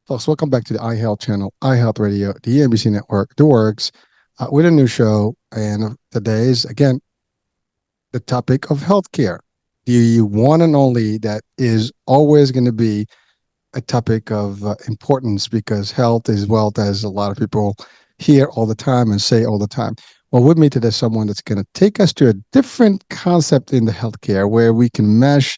Folks, welcome back to the iHealth channel, iHealth Radio, the NBC Network, The Works, with a new show. And today is, again, the topic of healthcare. The one and only that is always going to be a topic of importance because health is wealth, as a lot of people hear all the time and say all the time. Well, with me today is someone that's going to take us to a different concept in the healthcare where we can mesh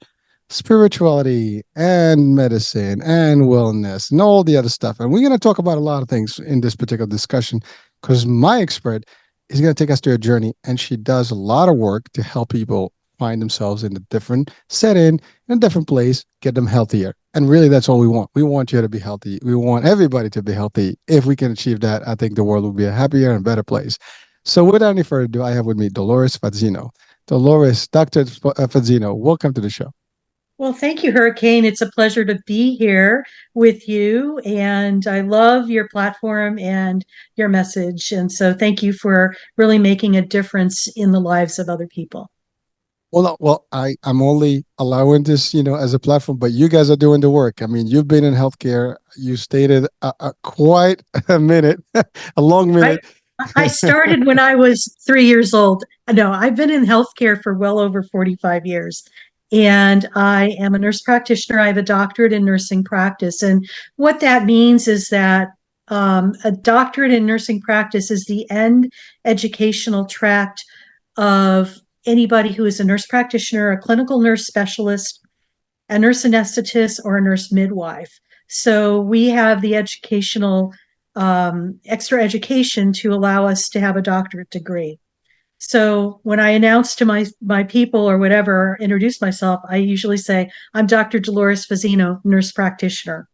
spirituality and medicine and wellness and all the other stuff. And we're going to talk about a lot of things in this particular discussion because my expert is going to take us to a journey and she does a lot of work to help people find themselves in a different setting, in a different place, get them healthier. And really, that's all we want. We want you to be healthy. We want everybody to be healthy. If we can achieve that, I think the world will be a happier and better place. So without any further ado, I have with me Dolores Fazzino. Dolores, Dr. Fazzino, welcome to the show. Well, thank you, Hurricane. It's a pleasure to be here with you. And I love your platform and your message. And so thank you for really making a difference in the lives of other people. Well, no, well, I'm only allowing this, as a platform, but you guys are doing the work. I mean, you've been in healthcare. You stated quite a minute, a long I, minute. I started when I was 3 years old. No, I've been in healthcare for well over 45 years. And I am a nurse practitioner. I have a doctorate in nursing practice. And what that means is that a doctorate in nursing practice is the end educational tract of anybody who is a nurse practitioner, a clinical nurse specialist, a nurse anesthetist, or a nurse midwife. So we have the educational extra education to allow us to have a doctorate degree. So when I announce to my people or whatever, introduce myself, I usually say, I'm Dr. Dolores Fazzino, nurse practitioner.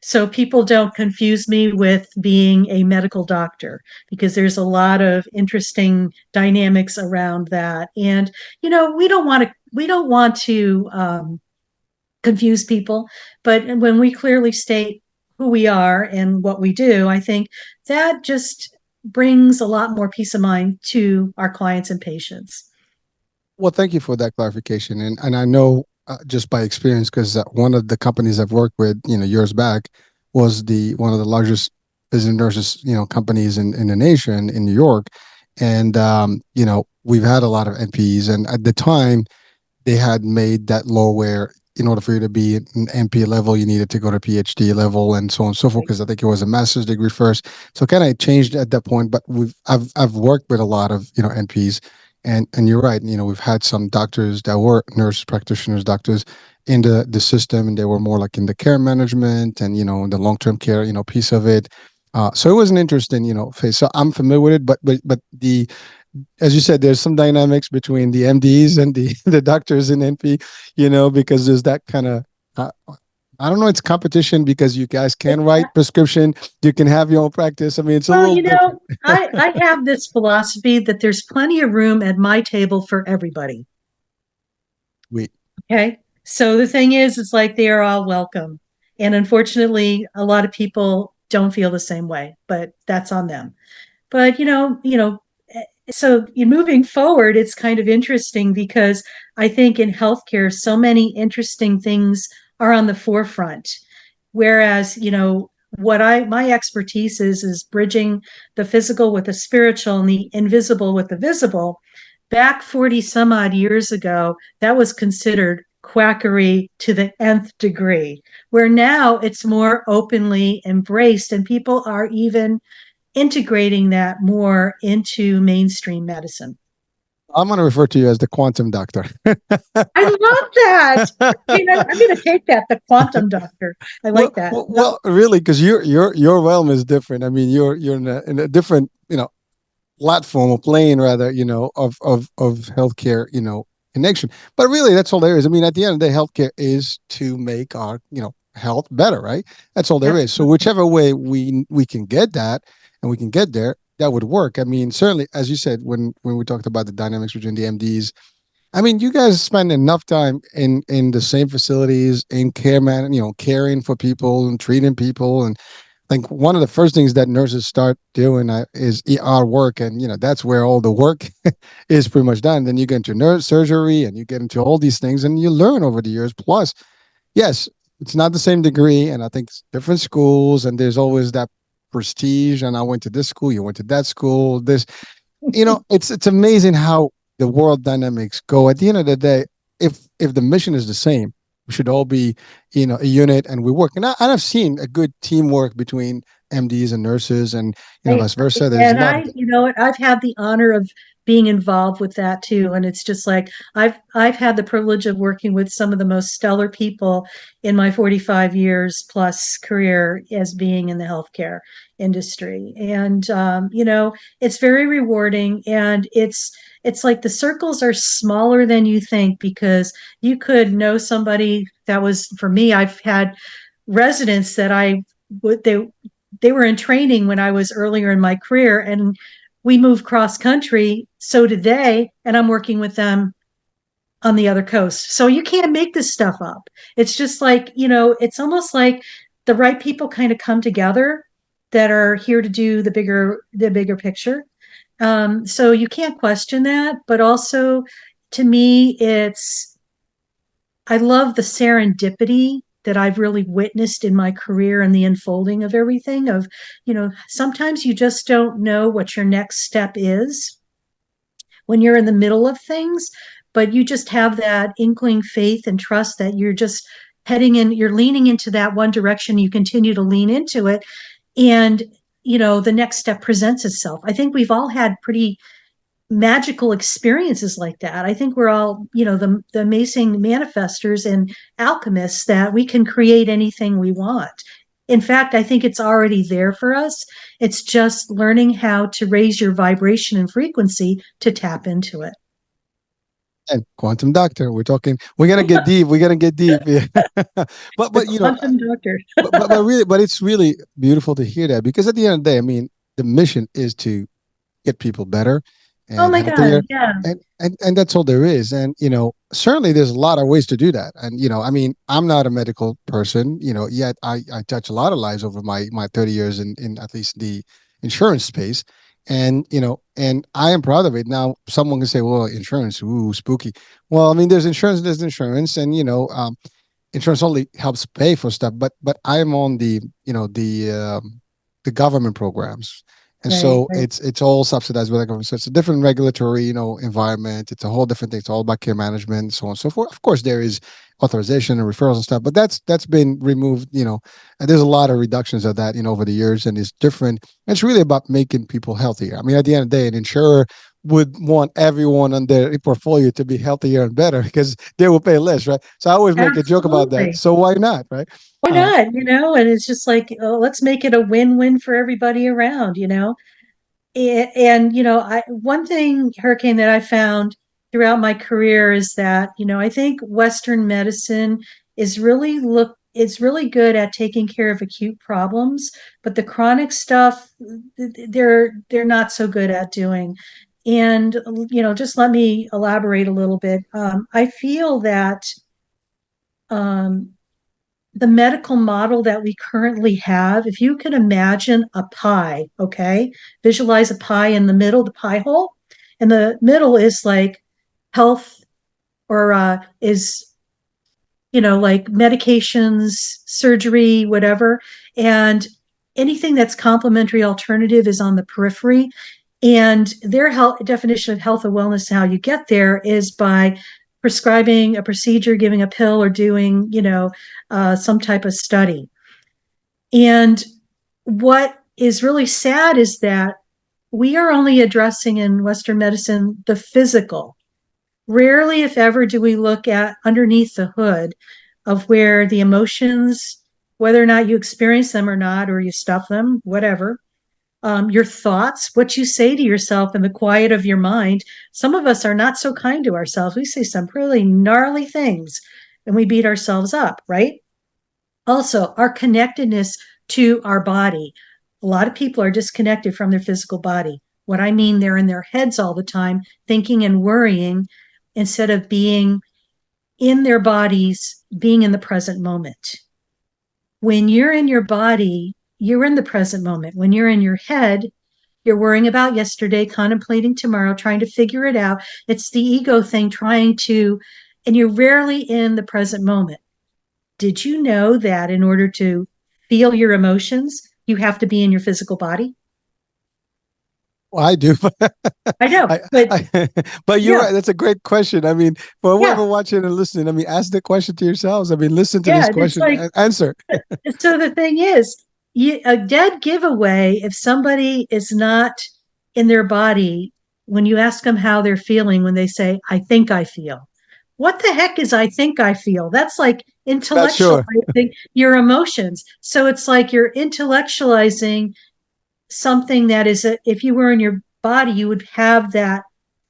So people don't confuse me with being a medical doctor because there's a lot of interesting dynamics around that. And, we don't want to confuse people, but when we clearly state who we are and what we do, I think that just brings a lot more peace of mind to our clients and patients. Well, thank you for that clarification. And I know just by experience, because one of the companies I've worked with, years back, was the one of the largest business nurses, companies in the nation in New York, and we've had a lot of NPs, and at the time they had made that law where in order for you to be an MP level, you needed to go to PhD level and so on and so forth. Because I think it was a master's degree first, so kind of changed at that point. But I've worked with a lot of NPs, and you're right. We've had some doctors that were nurse practitioners, doctors in the system, and they were more like in the care management and the long term care piece of it. So it was an interesting phase. So I'm familiar with it, but the as you said, there's some dynamics between the MDs and the the doctors in NP, because there's that kind of I don't know, it's competition because you guys can write prescription, you can have your own practice. I mean, it's a Well, little different. I have this philosophy that there's plenty of room at my table for everybody. We Okay. So the thing is, it's like they are all welcome. And unfortunately, a lot of people don't feel the same way, but that's on them. But so moving forward, it's kind of interesting because I think in healthcare, so many interesting things are on the forefront. Whereas, what my expertise is bridging the physical with the spiritual and the invisible with the visible. Back 40 some odd years ago, that was considered quackery to the nth degree, where now it's more openly embraced and people are even integrating that more into mainstream medicine. I'm going to refer to you as the quantum doctor. I love that. I'm going to take that, the quantum doctor. I like that. Really, because your realm is different. I mean, you're in a different platform or plane rather, of healthcare, connection. But really, that's all there is. I mean, at the end of the day, healthcare is to make our health better, right? That's all there Yep. is. So whichever way we can get that and we can get there, that would work. I mean, certainly, as you said, when we talked about the dynamics between the MDs, I mean, you guys spend enough time in the same facilities in caring for people and treating people, and like one of the first things that nurses start doing is ER work, and that's where all the work is pretty much done. Then you get into nurse surgery, and you get into all these things, and you learn over the years. Plus, yes, it's not the same degree, and I think it's different schools, and there's always that prestige. And I went to this school, you went to that school. This, it's amazing how the world dynamics go. At the end of the day, if the mission is the same, we should all be, a unit, and we work. And I've seen a good teamwork between MDs and nurses, and I, vice versa. There's a and lot of that. you know what, I've had the honor of being involved with that too. And it's just like I've had the privilege of working with some of the most stellar people in my 45 years plus career as being in the healthcare industry. And it's very rewarding, and it's like the circles are smaller than you think, because you could know somebody that was, for me, I've had residents that I would they were in training when I was earlier in my career, and we moved cross country. So did they, and I'm working with them on the other coast. So you can't make this stuff up. It's just like, it's almost like the right people kind of come together that are here to do the bigger picture. So you can't question that, but also to me, I love the serendipity that I've really witnessed in my career and the unfolding of everything. Sometimes you just don't know what your next step is when you're in the middle of things, but you just have that inkling faith and trust that you're just you're leaning into that one direction, you continue to lean into it, and the next step presents itself. I think we've all had pretty magical experiences like that. I think we're all, the amazing manifestors and alchemists that we can create anything we want. In fact, I think it's already there for us. It's just learning how to raise your vibration and frequency to tap into it. And quantum doctor, we're talking. We're gonna get deep. We're gonna get deep. Yeah. but The but quantum doctor. but it's really beautiful to hear that, because at the end of the day, I mean, the mission is to get people better Oh and my healthier, God. Yeah. and that's all there is. And certainly there's a lot of ways to do that. And I mean, I'm not a medical person, yet I touch a lot of lives over my 30 years in at least the insurance space. And and I am proud of it. Now someone can say, well, insurance, ooh, spooky. Well, I mean, there's insurance, and insurance only helps pay for stuff, but I'm on the government programs, and Right. so Right. it's all subsidized by the government. So it's a different regulatory environment. It's a whole different thing. It's all about care management, so on and so forth. Of course, there is authorization and referrals and stuff, but that's been removed. And there's a lot of reductions of that over the years, and it's different. It's really about making people healthier. I mean, at the end of the day, an insurer would want everyone on their portfolio to be healthier and better, because they will pay less, right? So I always make a joke about that. Absolutely. So why not, right? Why Uh, not? And it's just like, oh, let's make it a win-win for everybody around, and one thing, Hurricane, that I found throughout my career is that I think Western medicine is really good at taking care of acute problems, but the chronic stuff, they're not so good at doing. And just let me elaborate a little bit. I feel that um, the medical model that we currently have, if you could imagine a pie, okay, visualize a pie in the middle, the pie hole, and the middle is like health, or is, like medications, surgery, whatever. And anything that's complementary alternative is on the periphery. And their definition of health and wellness, how you get there, is by prescribing a procedure, giving a pill, or doing, some type of study. And what is really sad is that we are only addressing in Western medicine the physical. Rarely, if ever, do we look at underneath the hood of where the emotions, whether or not you experience them or not, or you stuff them, whatever, your thoughts, what you say to yourself in the quiet of your mind. Some of us are not so kind to ourselves. We say some really gnarly things and we beat ourselves up, right? Also, our connectedness to our body. A lot of people are disconnected from their physical body. What I mean, they're in their heads all the time, thinking and worrying instead of being in their bodies, being in the present moment. When you're in your body, you're in the present moment. When you're in your head, you're worrying about yesterday, contemplating tomorrow, trying to figure it out. It's the ego thing and you're rarely in the present moment. Did you know that in order to feel your emotions, you have to be in your physical body? Well, I do, I know, I, but but you're yeah, right. That's a great question. I mean, for yeah, whoever watching and listening, I mean, ask the question to yourselves. I mean, listen to this yeah. It's question like, and answer. so the thing is, a dead giveaway if somebody is not in their body when you ask them how they're feeling when they say, I think I feel. What the heck is I think I feel? That's like Not sure. intellectualizing your emotions. So it's like you're intellectualizing something that is, if you were in your body, you would have that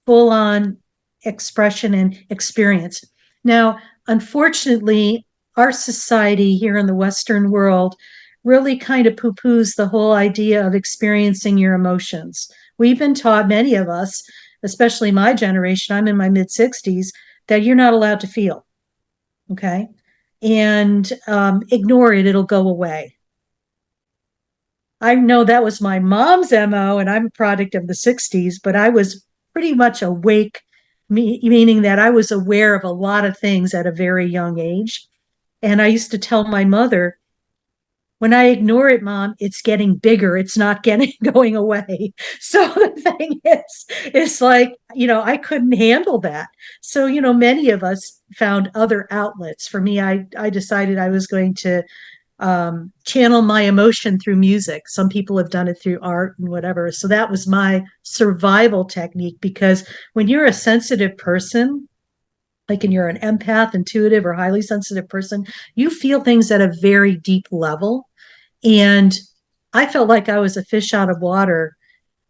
full on expression and experience. Now, unfortunately, our society here in the Western world really kind of poo poos the whole idea of experiencing your emotions. We've been taught, many of us, especially my generation, I'm in my mid 60s, that you're not allowed to feel. Okay. And ignore it, it'll go away. I know that was my mom's MO, and I'm a product of the 60s, but I was pretty much awake, meaning that I was aware of a lot of things at a very young age. And I used to tell my mother, when I ignore it, mom, it's getting bigger. It's not getting going away. So the thing is, it's like, I couldn't handle that. So, many of us found other outlets. For me, I decided I was going to channel my emotion through music. Some people have done it through art and whatever. So that was my survival technique because when you're a sensitive person, like and you're an empath, intuitive, or highly sensitive person, you feel things at a very deep level. And I felt like I was a fish out of water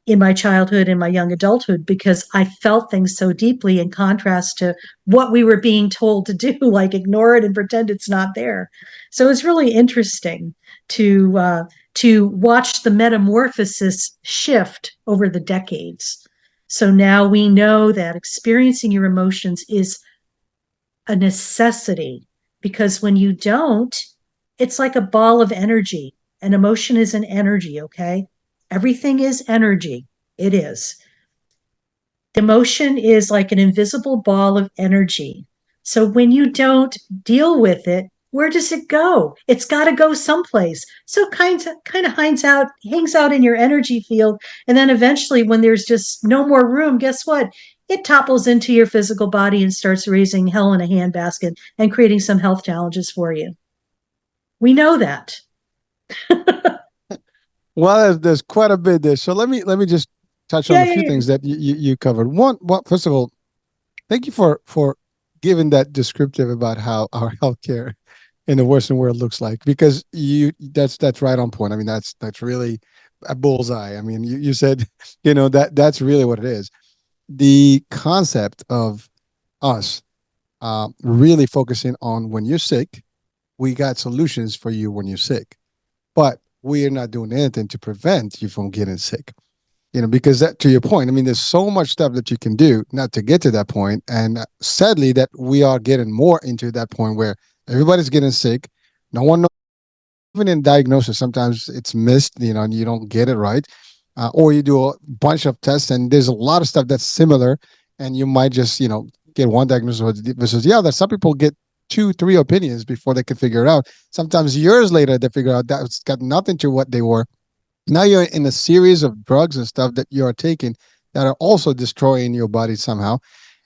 in my childhood and my young adulthood because I felt things so deeply in contrast to what we were being told to do, like ignore it and pretend it's not there. So it's really interesting to watch the metamorphosis shift over the decades. So now we know that experiencing your emotions is a necessity because when you don't, it's like a ball of energy. An emotion is an energy, okay? Everything is energy. It is. Emotion is like an invisible ball of energy. So when you don't deal with it, where does it go? It's got to go someplace. So kind of hangs out in your energy field, and then eventually, when there's just no more room, guess what? It topples into your physical body and starts raising hell in a handbasket and creating some health challenges for you. We know that. Well, there's quite a bit there. So let me just touch on Yeah, a yeah, few yeah. things that you covered. One, first of all, thank you for giving that descriptive about how our healthcare in the Western world looks like, because that's right on point. I mean, that's really a bullseye. I mean, you said, that's really what it is. The concept of us really focusing on when you're sick, we got solutions for you when you're sick, but we are not doing anything to prevent you from getting sick. Because that, to your point, I mean, there's so much stuff that you can do not to get to that point, and sadly, that we are getting more into that point where everybody's getting sick. No one knows. Even in diagnosis, sometimes it's missed, and you don't get it right, or you do a bunch of tests, and there's a lot of stuff that's similar, and you might just, get one diagnosis versus the other. Some people get two, three opinions before they can figure it out. Sometimes years later, they figure out that's got nothing to what they were. Now you're in a series of drugs and stuff that you are taking that are also destroying your body somehow.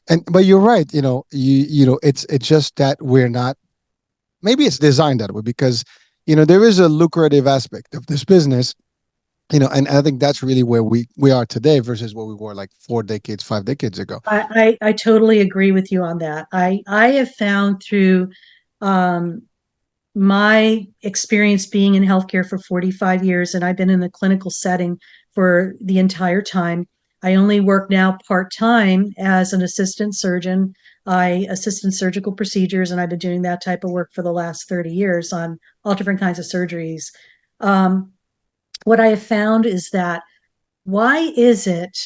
And but you're right, it's just that we're not, maybe it's designed that way because there is a lucrative aspect of this business, and I think that's really where we are today versus where we were like 4 decades, 5 decades ago. I totally agree with you on that. I have found through um, my experience being in healthcare for 45 years, and I've been in the clinical setting for the entire time. I only work now part time as an assistant surgeon. I assist in surgical procedures, and I've been doing that type of work for the last 30 years on all different kinds of surgeries. Um, what I have found is that why is it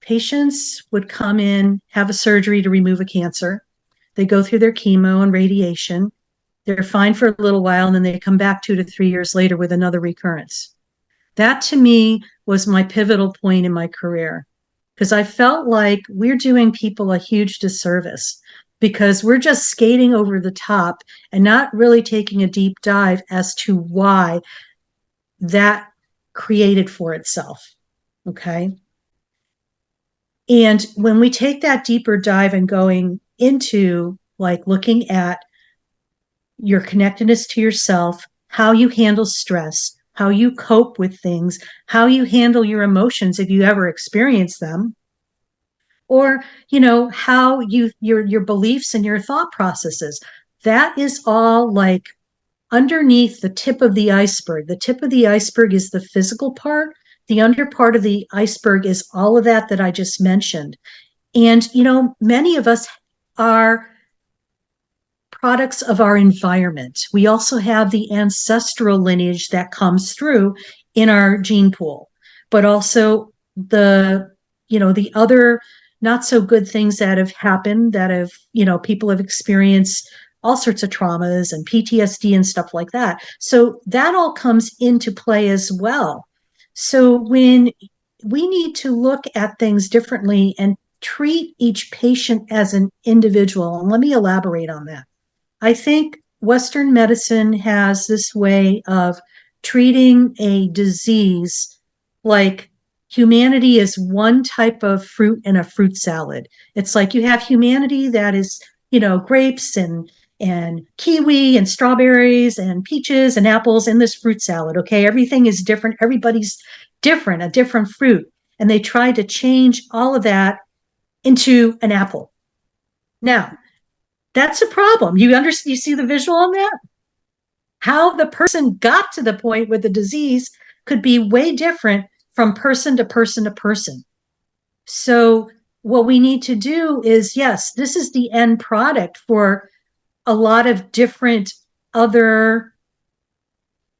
patients would come in, have a surgery to remove a cancer, they go through their chemo and radiation, they're fine for a little while, and then they come back 2 to 3 years later with another recurrence. That to me was my pivotal point in my career because I felt like we're doing people a huge disservice. because we're just skating over the top and not really taking a deep dive as to why that created for itself. Okay. And when we take that deeper dive and going into like looking at your connectedness to yourself, how you handle stress, how you cope with things, how you handle your emotions if you ever experience them, or how your beliefs and your thought processes. That is all like underneath the tip of the iceberg. The tip of the iceberg is the physical part. The under part of the iceberg is all of that I just mentioned. And many of us are products of our environment. We also have the ancestral lineage that comes through in our gene pool, but also the other not so good things that have happened that have, people have experienced all sorts of traumas and PTSD and stuff like that. So that all comes into play as well. So when we need to look at things differently and treat each patient as an individual, and let me elaborate on that. I think Western medicine has this way of treating a disease like humanity is one type of fruit in a fruit salad. It's like you have humanity that is, grapes and kiwi and strawberries and peaches and apples in this fruit salad. Okay. Everything is different. Everybody's different, a different fruit. And they try to change all of that into an apple. Now, that's a problem. You see the visual on that? How the person got to the point with the disease could be way different from person to person to person. So what we need to do is, yes, this is the end product for a lot of different other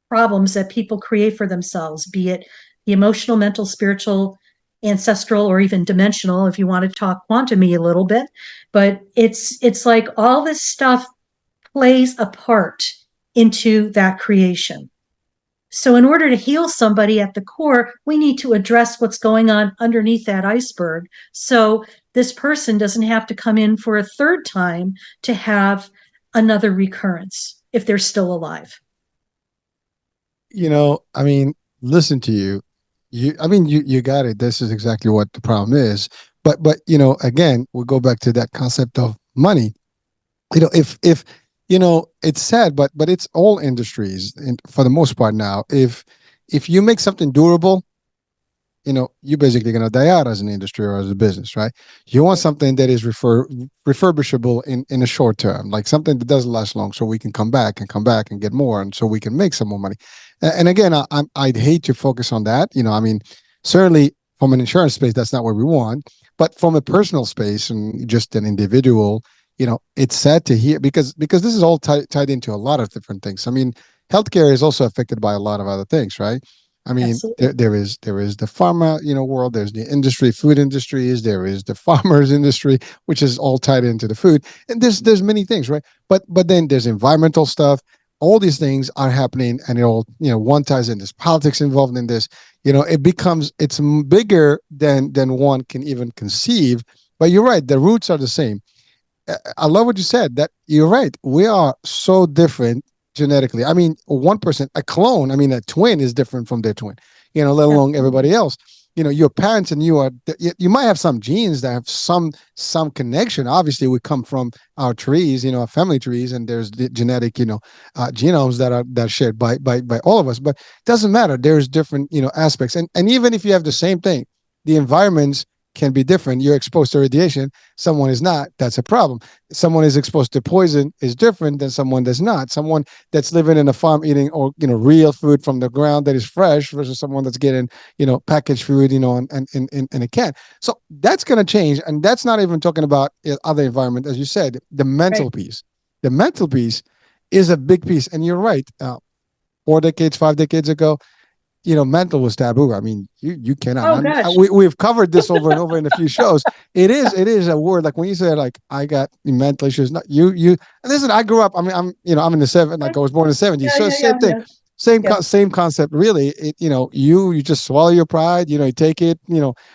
problems that people create for themselves, be it the emotional, mental, spiritual, ancestral, or even dimensional, if you want to talk quantum a little bit. But it's like all this stuff plays a part into that creation. So in order to heal somebody at the core, we need to address what's going on underneath that iceberg. So this person doesn't have to come in for a third time to have another recurrence if they're still alive. I mean, listen to you. You got it. This is exactly what the problem is. But again, we go back to that concept of money. If it's sad, but it's all industries, and for the most part now. If you make something durable, you're basically going to die out as an industry or as a business, right? You want something that is refurbishable in a short term, like something that doesn't last long, so we can come back and get more, and so we can make some more money. And again, I'd hate to focus on that. I mean, certainly from an insurance space, that's not what we want. But from a personal space and just an individual, it's sad to hear because this is all tied into a lot of different things. I mean, healthcare is also affected by a lot of other things, right? I mean, Absolutely. there is the pharma, world. There's the industry, food industries. There is the farmers industry, which is all tied into the food. And there's many things, right? But then there's environmental stuff. All these things are happening, and it all one ties in. There's politics involved in this. It's bigger than one can even conceive. But you're right. The roots are the same. I love what you said. That you're right. We are so different genetically. I mean, one person, a clone, I mean, a twin is different from their twin, let alone Absolutely. everybody else. Your parents and you might have some genes that have some connection. Obviously, we come from our trees, our family trees, and there's the genetic, genomes that are shared by all of us. But it doesn't matter. There's different, aspects, and even if you have the same thing, the environments can be different. You're exposed to radiation, someone is not. That's a problem. Someone is exposed to poison is different than someone that's not. Someone that's living in a farm eating or real food from the ground that is fresh versus someone that's getting packaged food in a can. So that's going to change, and that's not even talking about other environment, as you said, the Right. mental piece. The mental piece is a big piece, and you're right. 4 decades, 5 decades ago, mental was taboo. I mean, you cannot. Oh gosh. We've covered this over and over in a few shows. It is a word like when you say like I got mental issues. Not you. Listen, I grew up. I mean, I'm in the seven. Like I was born in the '70s. Yeah, So yeah, same yeah, thing. yeah. Yeah. same concept really. You just swallow your pride, you take it,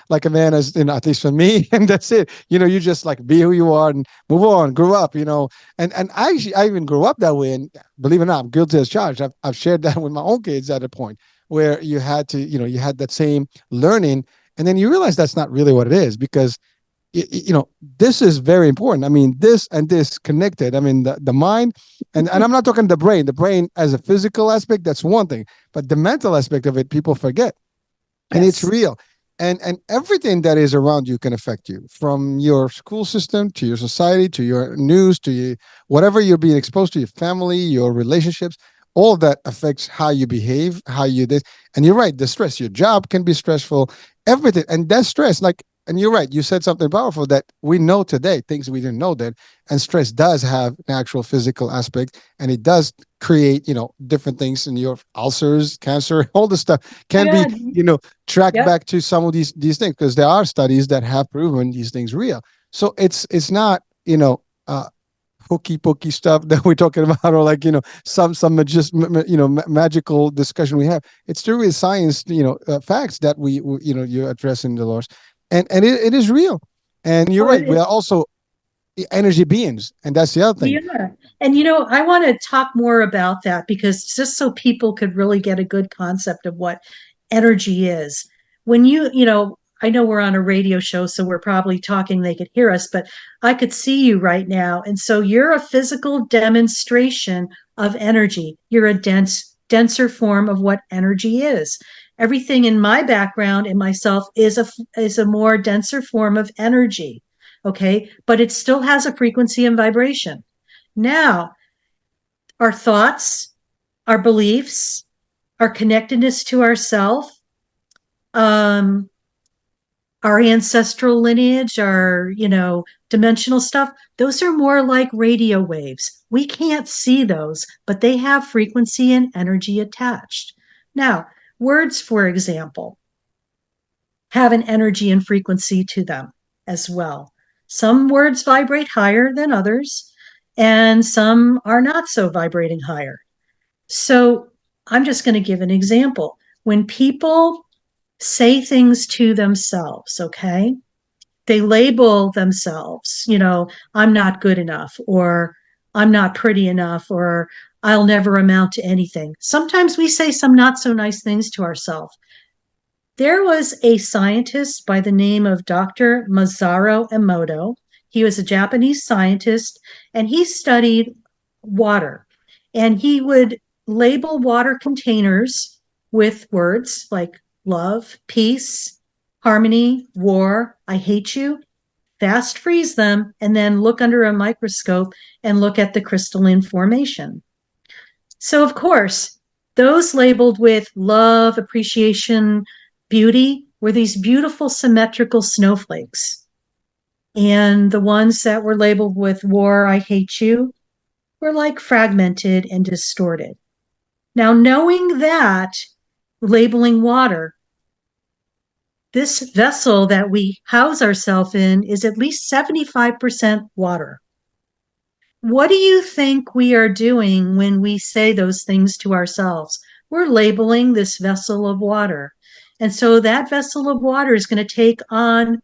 like a man, as at least for me, and that's it. You just like be who you are and move on, grow up, and I even grew up that way. And believe it or not, I'm guilty as charged. I've shared that with my own kids at a point where you had to, you had that same learning, and then you realize that's not really what it is, because this is very important. I mean, this and this connected. I mean, the mind, and I'm not talking the brain as a physical aspect, that's one thing, but the mental aspect of it, people forget, and it's Yes. real. And everything that is around you can affect you, from your school system to your society to your news to whatever you're being exposed to, your family, your relationships. All of that affects how you behave, how you this. And you're right, the stress, your job can be stressful, everything. And that stress, like, and you're right, you said something powerful that we know today, things we didn't know then. And stress does have an actual physical aspect, and it does create, different things in your ulcers, cancer, all the stuff Oh can my be, God. tracked Yep. back to some of these things, because there are studies that have proven these things real. So it's not, hokey pokey stuff that we're talking about, or like, some just magical discussion we have. It's still with science, facts that you're addressing, Dolores, and it is real. And you're Oh, right, we are also energy beings, and that's the other we thing. are. And I want to talk more about that because just so people could really get a good concept of what energy is. When I know we're on a radio show, so we're probably talking, they could hear us, but I could see you right now. And so you're a physical demonstration of energy. You're a denser form of what energy is. Everything in my background in myself is a more denser form of energy. Okay. But it still has a frequency and vibration. Now, our thoughts, our beliefs, our connectedness to ourself, um, our ancestral lineage, our, dimensional stuff, those are more like radio waves. We can't see those, but they have frequency and energy attached. Now, words, for example, have an energy and frequency to them as well. Some words vibrate higher than others, and some are not so vibrating higher. So I'm just going to give an example. When people say things to themselves, okay, they label themselves, I'm not good enough, or I'm not pretty enough, or I'll never amount to anything. Sometimes we say some not so nice things to ourselves. There was a scientist by the name of Dr. Masaru Emoto. He was a Japanese scientist, and he studied water. And he would label water containers with words like love, peace, harmony, war, I hate you, fast freeze them, and then look under a microscope and look at the crystalline formation. So, of course, those labeled with love, appreciation, beauty were these beautiful symmetrical snowflakes. And the ones that were labeled with war, I hate you, were like fragmented and distorted. Now, knowing that, labeling water, this vessel that we house ourselves in is at least 75% water. What do you think we are doing when we say those things to ourselves? We're labeling this vessel of water. And so that vessel of water is going to take on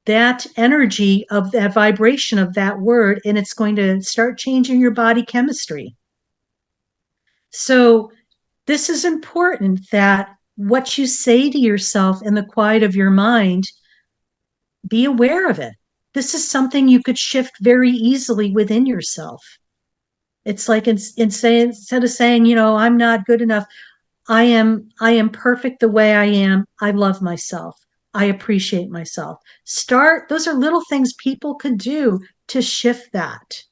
that energy of that vibration of that word, and it's going to start changing your body chemistry. So, this is important that what you say to yourself in the quiet of your mind, be aware of it. This is something you could shift very easily within yourself. It's like instead of saying, I'm not good enough, I am perfect the way I am. I love myself. I appreciate myself. Those are little things people could do to shift that.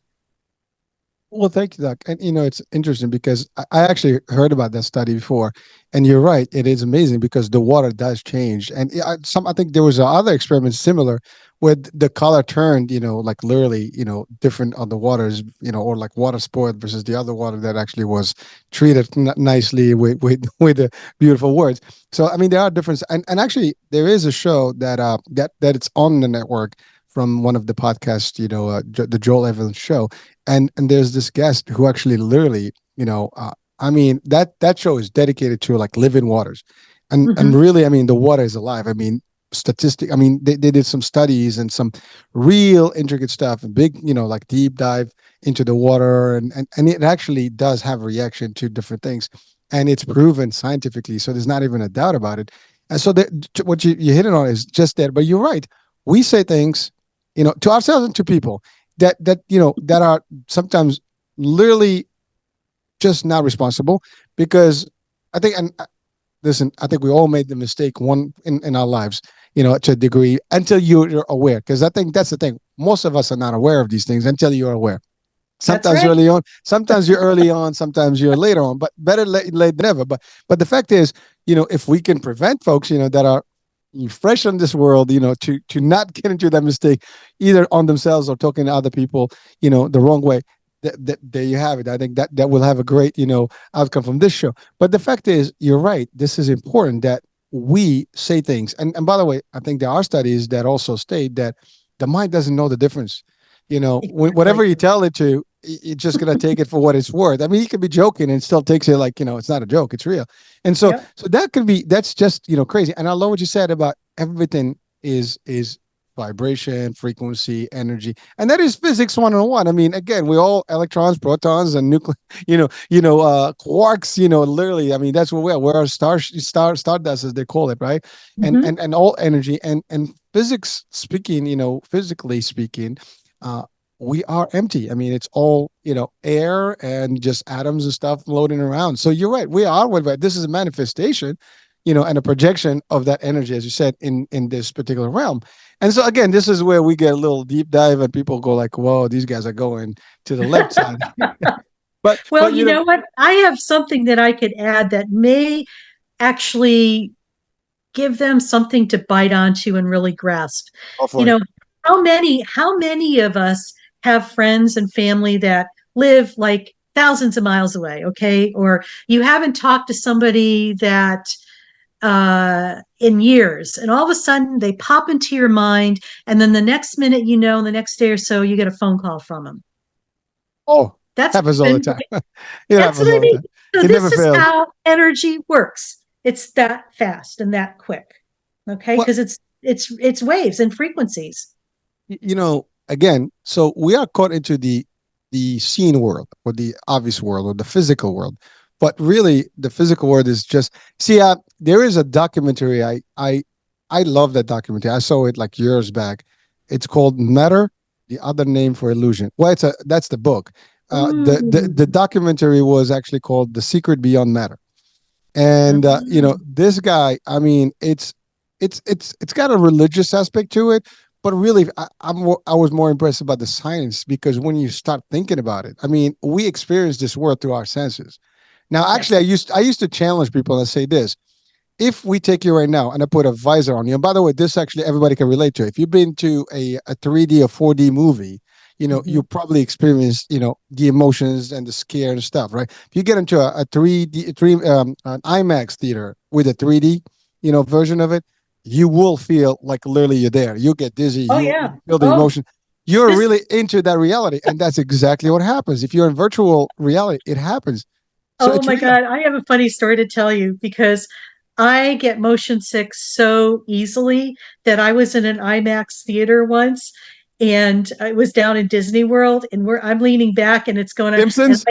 Well, thank you, Doc. And it's interesting because I actually heard about that study before, and you're right. It is amazing because the water does change, and I think there was other experiment similar, where the color turned, like literally, different on the waters, or like water spoiled versus the other water that actually was treated nicely with with the beautiful words. So I mean, there are differences, and actually there is a show that it's on the network from one of the podcasts, the Joel Evans show, and there's this guest who actually literally I mean, that show is dedicated to like living waters. And Hmm. really, I mean, the water is alive. I mean, statistic, I mean, they did some studies and some real intricate stuff, and big, like deep dive into the water, and it actually does have a reaction to different things. And it's proven scientifically. So there's not even a doubt about it. And so what you hit it on is just that. But you're right. We say things, to ourselves and to people that are sometimes literally just not responsible, because I think, and listen, I think we all made the mistake one in our lives, to a degree, until you're aware. Because I think that's the thing. Most of us are not aware of these things until you're aware. That's Sometimes right. early on, sometimes you're early on, sometimes you're later on, but better late than never. But the fact is, if we can prevent folks, that are fresh on this world, to not get into that mistake, either on themselves or talking to other people, the wrong way. There you have it. I think that will have a great, outcome from this show. But the fact is, you're right. This is important that we say things. And by the way, I think there are studies that also state that the mind doesn't know the difference. Whatever Exactly. you tell it to, it's just gonna take it for what it's worth. I mean, you could be joking and still takes it like, it's not a joke, it's real. And so Yep. so that's just, crazy. And I love what you said about everything is vibration, frequency, energy. And that is physics 101. I mean, again, we all electrons, protons, and nuclear, quarks, literally. I mean, that's what we are. We're a stardust, as they call it, right? And Hmm. and and all energy, and physics speaking, physically speaking, uh, we are empty. I mean, it's all, air and just atoms and stuff floating around. So you're right. We are what this is a manifestation, and a projection of that energy, as you said, in this particular realm. And so again, this is where we get a little deep dive, and people go like, "Whoa, these guys are going to the left side." but Well, but you know what? I have something that I could add that may actually give them something to bite onto and really grasp. go You for it. know, how many of us have friends and family that live like thousands of miles away, okay? Or you haven't talked to somebody that in years, and all of a sudden they pop into your mind, and then the next minute, the next day or so, you get a phone call from them. Oh, That's happens all the happened. time. It That's what happens I all the mean. time. So It never this is fails. how energy works. It's that fast and that quick. Okay, Well, because it's waves and frequencies. again, so we are caught into the seen world, or the obvious world, or the physical world. But really, the physical world is just, see. There is a documentary. I love that documentary. I saw it like years back. It's called Matter, the other name for illusion. Well, that's the book. The Mm. documentary was actually called The Secret Beyond Matter. And Mm. this guy, I mean, it's got a religious aspect to it, but really, I was more impressed about the science, because when you start thinking about it, I mean, we experience this world through our senses. Now, actually, Yes. I used to challenge people and say this: if we take you right now and I put a visor on you, and by the way, this actually everybody can relate to. If you've been to a 3D or 4D movie, Mhm. you probably experience, the emotions and the scare and stuff, right? If you get into a 3D, an IMAX theater with a 3D, version of it, you will feel like literally you're there. You get dizzy. Oh You yeah. feel the Oh, emotion. You're this. really into that reality, and that's exactly what happens. If you're in virtual reality, it happens. So Oh it's my real. God, I have a funny story to tell you because I get motion sick so easily that I was in an IMAX theater once, and I was down in Disney World, and I'm leaning back and it's going to, and Simpsons.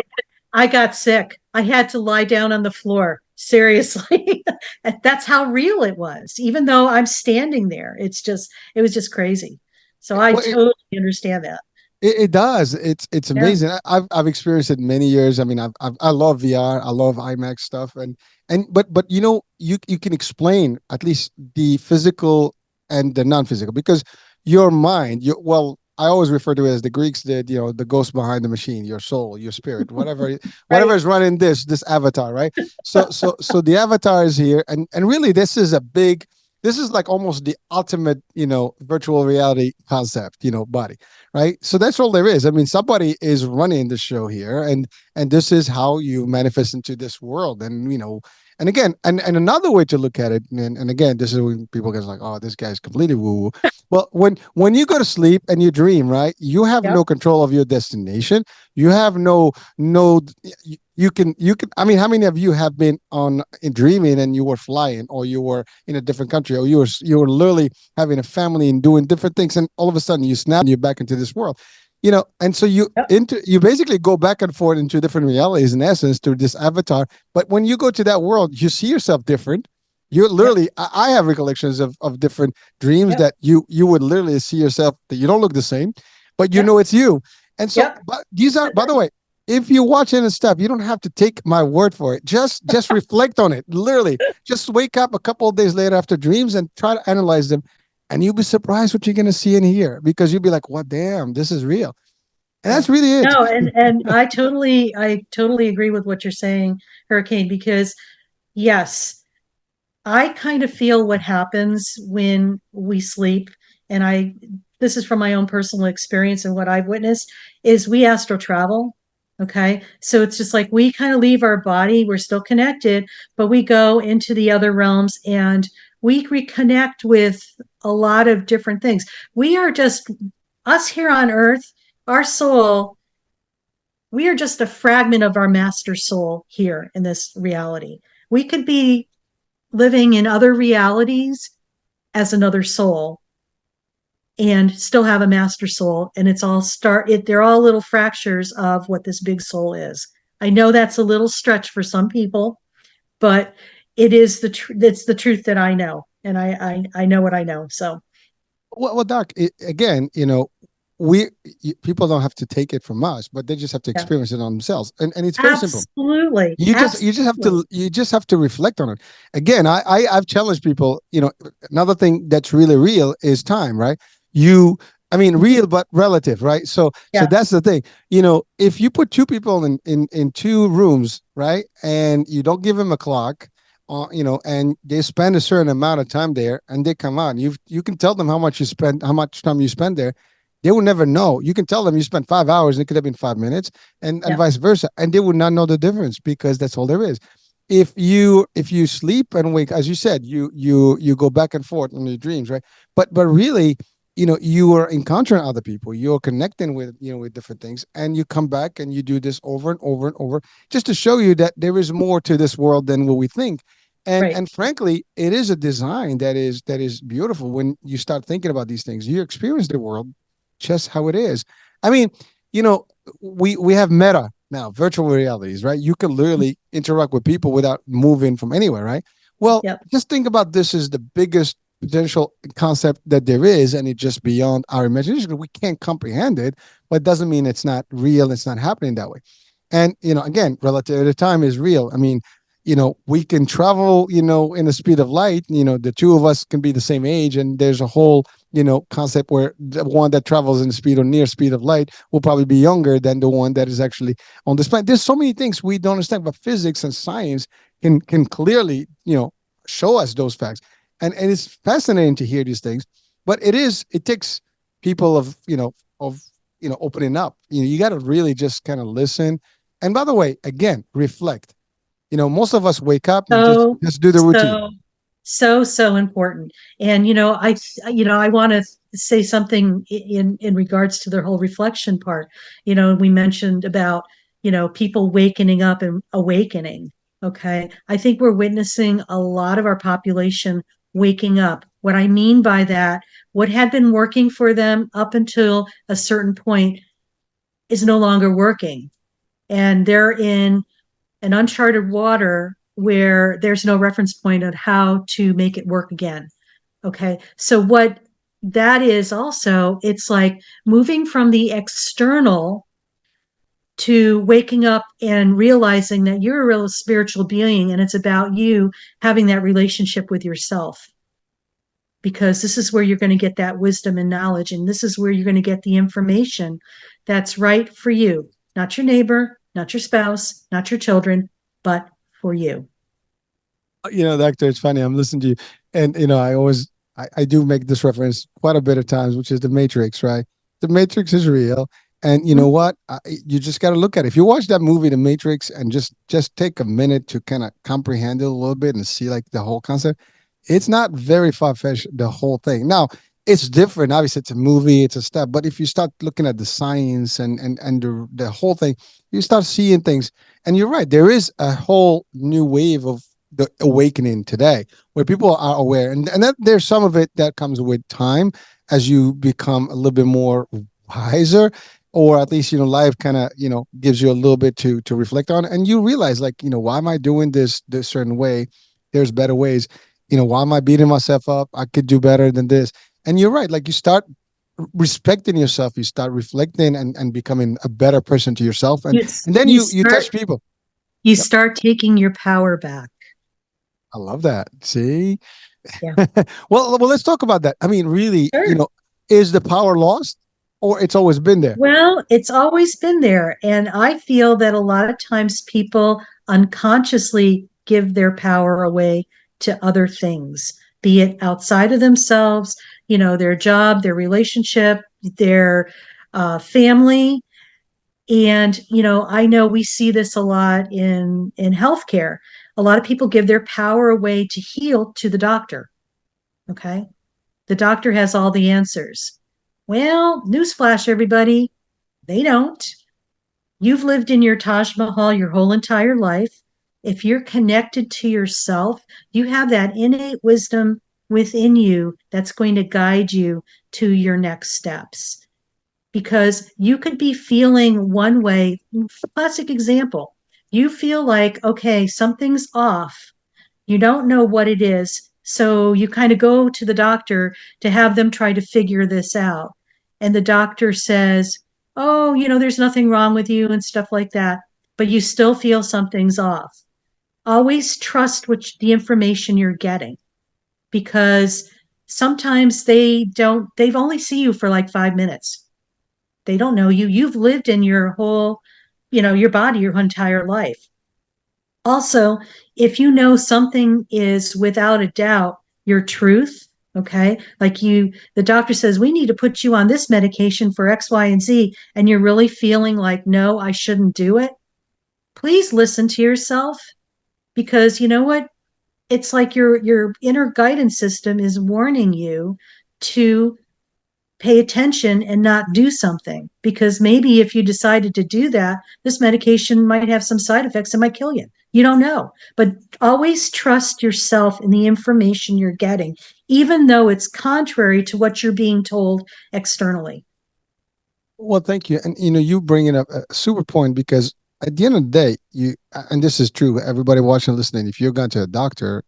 I got sick. I had to lie down on the floor. Seriously. That's how real it was, even though I'm standing there. It was just crazy. So I Well, totally understand that. it does. It's Yeah. amazing. I've experienced it many years. I mean, I love VR. I love IMAX stuff, but you can explain at least the physical and the non-physical, because your mind. Well, I always refer to it as the Greeks did. The ghost behind the machine, your soul, your spirit, whatever Right. is running this avatar, right? So the avatar is here, and really this is a big. This is like almost the ultimate, virtual reality concept, body, right? So that's all there is. I mean, somebody is running the show here, and this is how you manifest into this world. And and again, and another way to look at it, and again, this is when people get like, oh, this guy's completely woo woo. Well, when you go to sleep and you dream, right? You have Yep. no control of your destination. You have no. You can. I mean, how many of you have been on in dreaming and you were flying, or you were in a different country, or you were literally having a family and doing different things, and all of a sudden you snap and you're back into this world, and so Yep. you basically go back and forth into different realities in essence through this avatar. But when you go to that world, you see yourself different. You're Yep. literally. I have recollections of different dreams Yep. that you would literally see yourself that you don't look the same, but you Yep. know it's you. And so, Yep. but these are, by the way, if you watch it and stuff, you don't have to take my word for it. Just reflect on it. Literally, just wake up a couple of days later after dreams and try to analyze them, and you'll be surprised what you're gonna see and hear because you'll be like, "What? Damn, this is real." And Yeah. that's really it. No, and I totally agree with what you're saying, Hurricane, because yes, I kind of feel what happens when we sleep, and this is from my own personal experience and what I've witnessed, is we astral travel. Okay. So it's just like we kind of leave our body, we're still connected, but we go into the other realms and we reconnect with a lot of different things. We are just us here on earth, our soul, we are just a fragment of our master soul here in this reality. We could be living in other realities as another soul and still have a master soul, and they're all little fractures of what this big soul is. I know that's a little stretch for some people, but it's the truth that I know, and I know what I know. So Well, Doc, again, people don't have to take it from us, but they just have to yeah. experience it on themselves, and it's very simple. Absolutely. You just have Absolutely. to reflect on it. Again, I've challenged people. Another thing that's really real is time, right? You, I mean, Mhm. real but relative, right? So Yeah. that's the thing. If you put two people in two rooms, right, and you don't give them a clock, and they spend a certain amount of time there, and they come out, you can tell them how much time you spend there. They will never know. You can tell them you spent 5 hours, and it could have been 5 minutes, and Yeah. vice versa, and they would not know the difference because that's all there is. If you sleep and wake, as you said, you go back and forth in your dreams, right? But really, you are encountering other people, you're connecting with different things, and you come back and you do this over and over and over, just to show you that there is more to this world than what we think. and Right. and frankly, it is a design that is beautiful. When you start thinking about these things, you experience the world just how it is. I mean, you know, we have meta now, virtual realities, right? You can literally interact with people without moving from anywhere, right? Well, Yep. just think about this as the biggest potential concept that there is, and it's just beyond our imagination. We can't comprehend it, but it doesn't mean it's not real. It's not happening that way. And again, relative to time is real. I mean, we can travel, in the speed of light. The two of us can be the same age, and there's a whole concept where the one that travels in the speed or near speed of light will probably be younger than the one that is actually on this planet. There's so many things we don't understand, but physics and science can clearly show us those facts, and it's fascinating to hear these things. But it takes people of opening up. You got to really just kind of listen. And by the way, again, reflect. Most of us wake up and just So, just do the routine. so, so important. And, I want to say something in regards to the whole reflection part. We mentioned about, people wakening up and awakening. Okay. I think we're witnessing a lot of our population waking up. What I mean by that, what had been working for them up until a certain point is no longer working. And they're in an uncharted water where there's no reference point on how to make it work again. Okay. So what that is also, it's like moving from the external to waking up and realizing that you're a real spiritual being and it's about you having that relationship with yourself, because this is where you're going to get that wisdom and knowledge, and this is where you're going to get the information that's right for you, not your neighbor, not your spouse, not your children, but for you. Doctor, it's funny. I'm listening to you, and I do make this reference quite a bit of times, which is the Matrix, right? The Matrix is real, and you know what? You just got to look at it. If you watch that movie, The Matrix, and just take a minute to kind of comprehend it a little bit and see like the whole concept, it's not very far fetched. The whole thing. Now, it's different. Obviously, it's a movie, it's a step. But if you start looking at the science and the whole thing, you start seeing things. And you're right, there is a whole new wave of the awakening today where people are aware, and that there's some of it that comes with time as you become a little bit more wiser, or at least life kind of gives you a little bit to reflect on, and you realize like why am I doing this certain way? There's better ways. Why am I beating myself up? I could do better than this. And you're right. Like you start respecting yourself, you start reflecting and becoming a better person to yourself. And You and then you you start touch people. you Yep. start taking your power back. I love that. See? Yeah. Well, let's talk about that. I mean, really, Sure. is the power lost or it's always been there? Well, it's always been there. And I feel that a lot of times people unconsciously give their power away to other things, be it outside of themselves, their job, their relationship, their family. And, I know we see this a lot in healthcare. A lot of people give their power away to heal to the doctor. Okay. The doctor has all the answers. Well, newsflash, everybody, they don't. You've lived in your Taj Mahal your whole entire life. If you're connected to yourself, you have that innate wisdom within you that's going to guide you to your next steps. Because you could be feeling one way. Classic example. You feel like, okay, something's off. You don't know what it is. So you kind of go to the doctor to have them try to figure this out. And the doctor says, oh, there's nothing wrong with you and stuff like that. But you still feel something's off. Always trust the information you're getting because sometimes they've only see you for like 5 minutes. They don't know you. You've lived in your whole, your body your entire life. Also, if you know something is without a doubt your truth, okay, like the doctor says, we need to put you on this medication for X, Y, and Z, and you're really feeling like, no, I shouldn't do it, please listen to yourself because you know what? It's like your inner guidance system is warning you to pay attention and not do something because maybe if you decided to do that, this medication might have some side effects that might kill you. You don't know, but always trust yourself in the information you're getting, even though it's contrary to what you're being told externally. Well, thank you. And you bring up a super point because at the end of the day, and this is true, everybody watching and listening, if you're going to a doctor,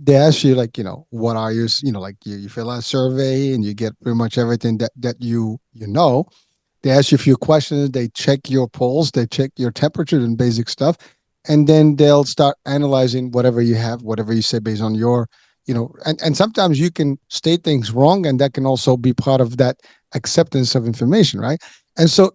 they ask you like, what are you, like you fill out a survey and you get pretty much everything that you. They ask you a few questions. They check your pulse. They check your temperature and basic stuff, and then they'll start analyzing whatever you have, whatever you say based on your, and sometimes you can state things wrong, and that can also be part of that acceptance of information, right? And so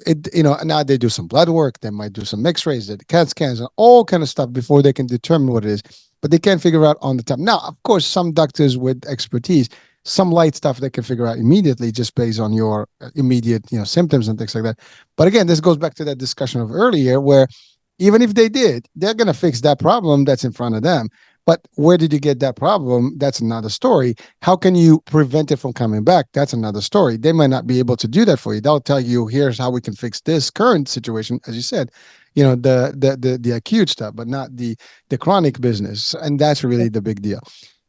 now they do some blood work. They might do some X-rays, the CAT scans, and all kind of stuff before they can determine what it is. But they can't figure out on the top. Now, of course, some doctors with expertise some light stuff they can figure out immediately just based on your immediate symptoms and things like that. But again, this goes back to that discussion of earlier where even if they did, they're going to fix that problem that's in front of them. But where did you get that problem? That's another story. How can you prevent it from coming back? That's another story. They might not be able to do that for you. They'll tell you, here's how we can fix this current situation, as you said, the acute stuff, but not the chronic business. And that's really the big deal.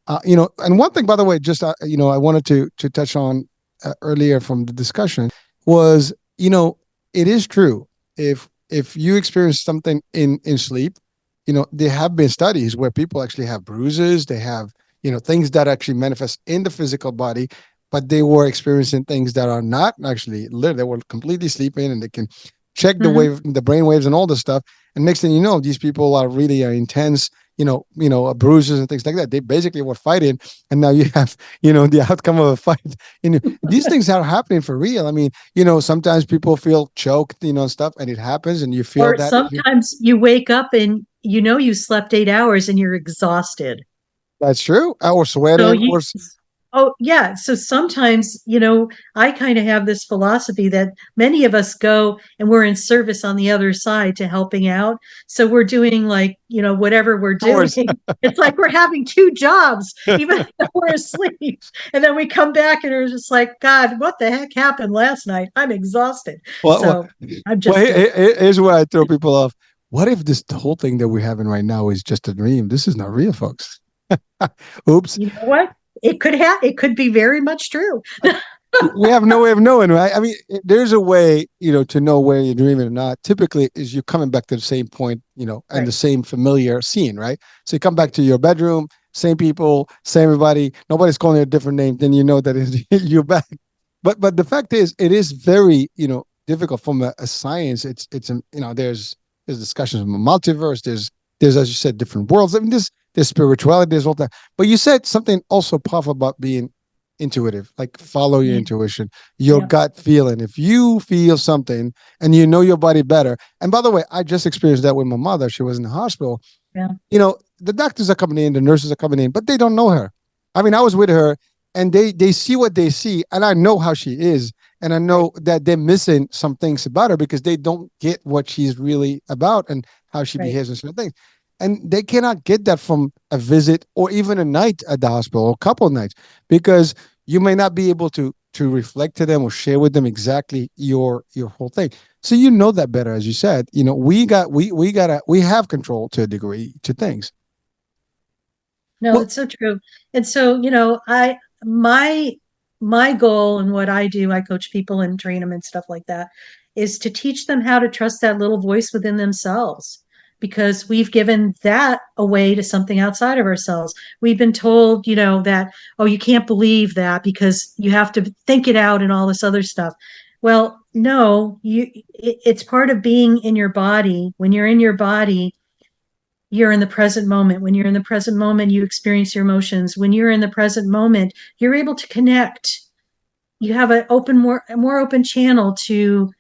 And one thing, by the way, just I wanted to touch on earlier from the discussion was, it is true if you experience something in sleep, there have been studies where people actually have bruises, they have things that actually manifest in the physical body, but they were experiencing things that are not actually lit. They were completely sleeping, and they can check Mm-hmm. the brain waves and all this stuff. And next thing you know, these people are really intense bruises and things like that. They basically were fighting, and now you have, the outcome of a fight. These things are happening for real. I mean, sometimes people feel choked, and stuff, and it happens, and you feel Or that if you. sometimes you wake up and you slept 8 hours and you're exhausted. That's true. Or So sweating, you Oh, yeah. So sometimes, I kind of have this philosophy that many of us go and we're in service on the other side to helping out. So we're doing like, whatever we're Of course. doing. It's like we're having two jobs, even though we're asleep. And then we come back and we're just like, God, what the heck happened last night? I'm exhausted. Well, well, So I'm just joking. here's where I throw people off. What if this whole thing that we're having right now is just a dream? This is not real, folks. Oops. You know what? It could be very much true. We have no way of knowing, right? I mean, there's a way, to know where you're dreaming or not. Typically, is you're coming back to the same point, and the Right, same familiar scene, right? So you come back to your bedroom, same people, same everybody. Nobody's calling you a different name. Then you know that you're back. But the fact is, it is very, difficult from a science. There's discussions of a multiverse. There's as you said, different worlds. I mean, there's spirituality. There's all that. But you said something also powerful about being intuitive, like follow your yeah, intuition, your yeah, gut feeling. If you feel something and you know your body better, and by the way, I just experienced that with my mother. She was in the hospital. yeah. The doctors are coming in, the nurses are coming in, but they don't know her. I mean, I was with her, and they see what they see, and I know how she is, and I Right, know that they're missing some things about her because they don't get what she's really about and how she right. behaves and certain things. And they cannot get that from a visit or even a night at the hospital or a couple of nights because you may not be able to reflect to them or share with them exactly your whole thing. So you know that better, as you said. We have control to a degree to things. No, Well, that's so true. And so, my goal and what I do, I coach people and train them and stuff like that, is to teach them how to trust that little voice within themselves. Because we've given that away to something outside of ourselves. We've been told, that, oh, you can't believe that because you have to think it out and all this other stuff. Well, no, it's part of being in your body. When you're in your body, you're in the present moment. When you're in the present moment, you experience your emotions. When you're in the present moment, you're able to connect. You have a more open channel to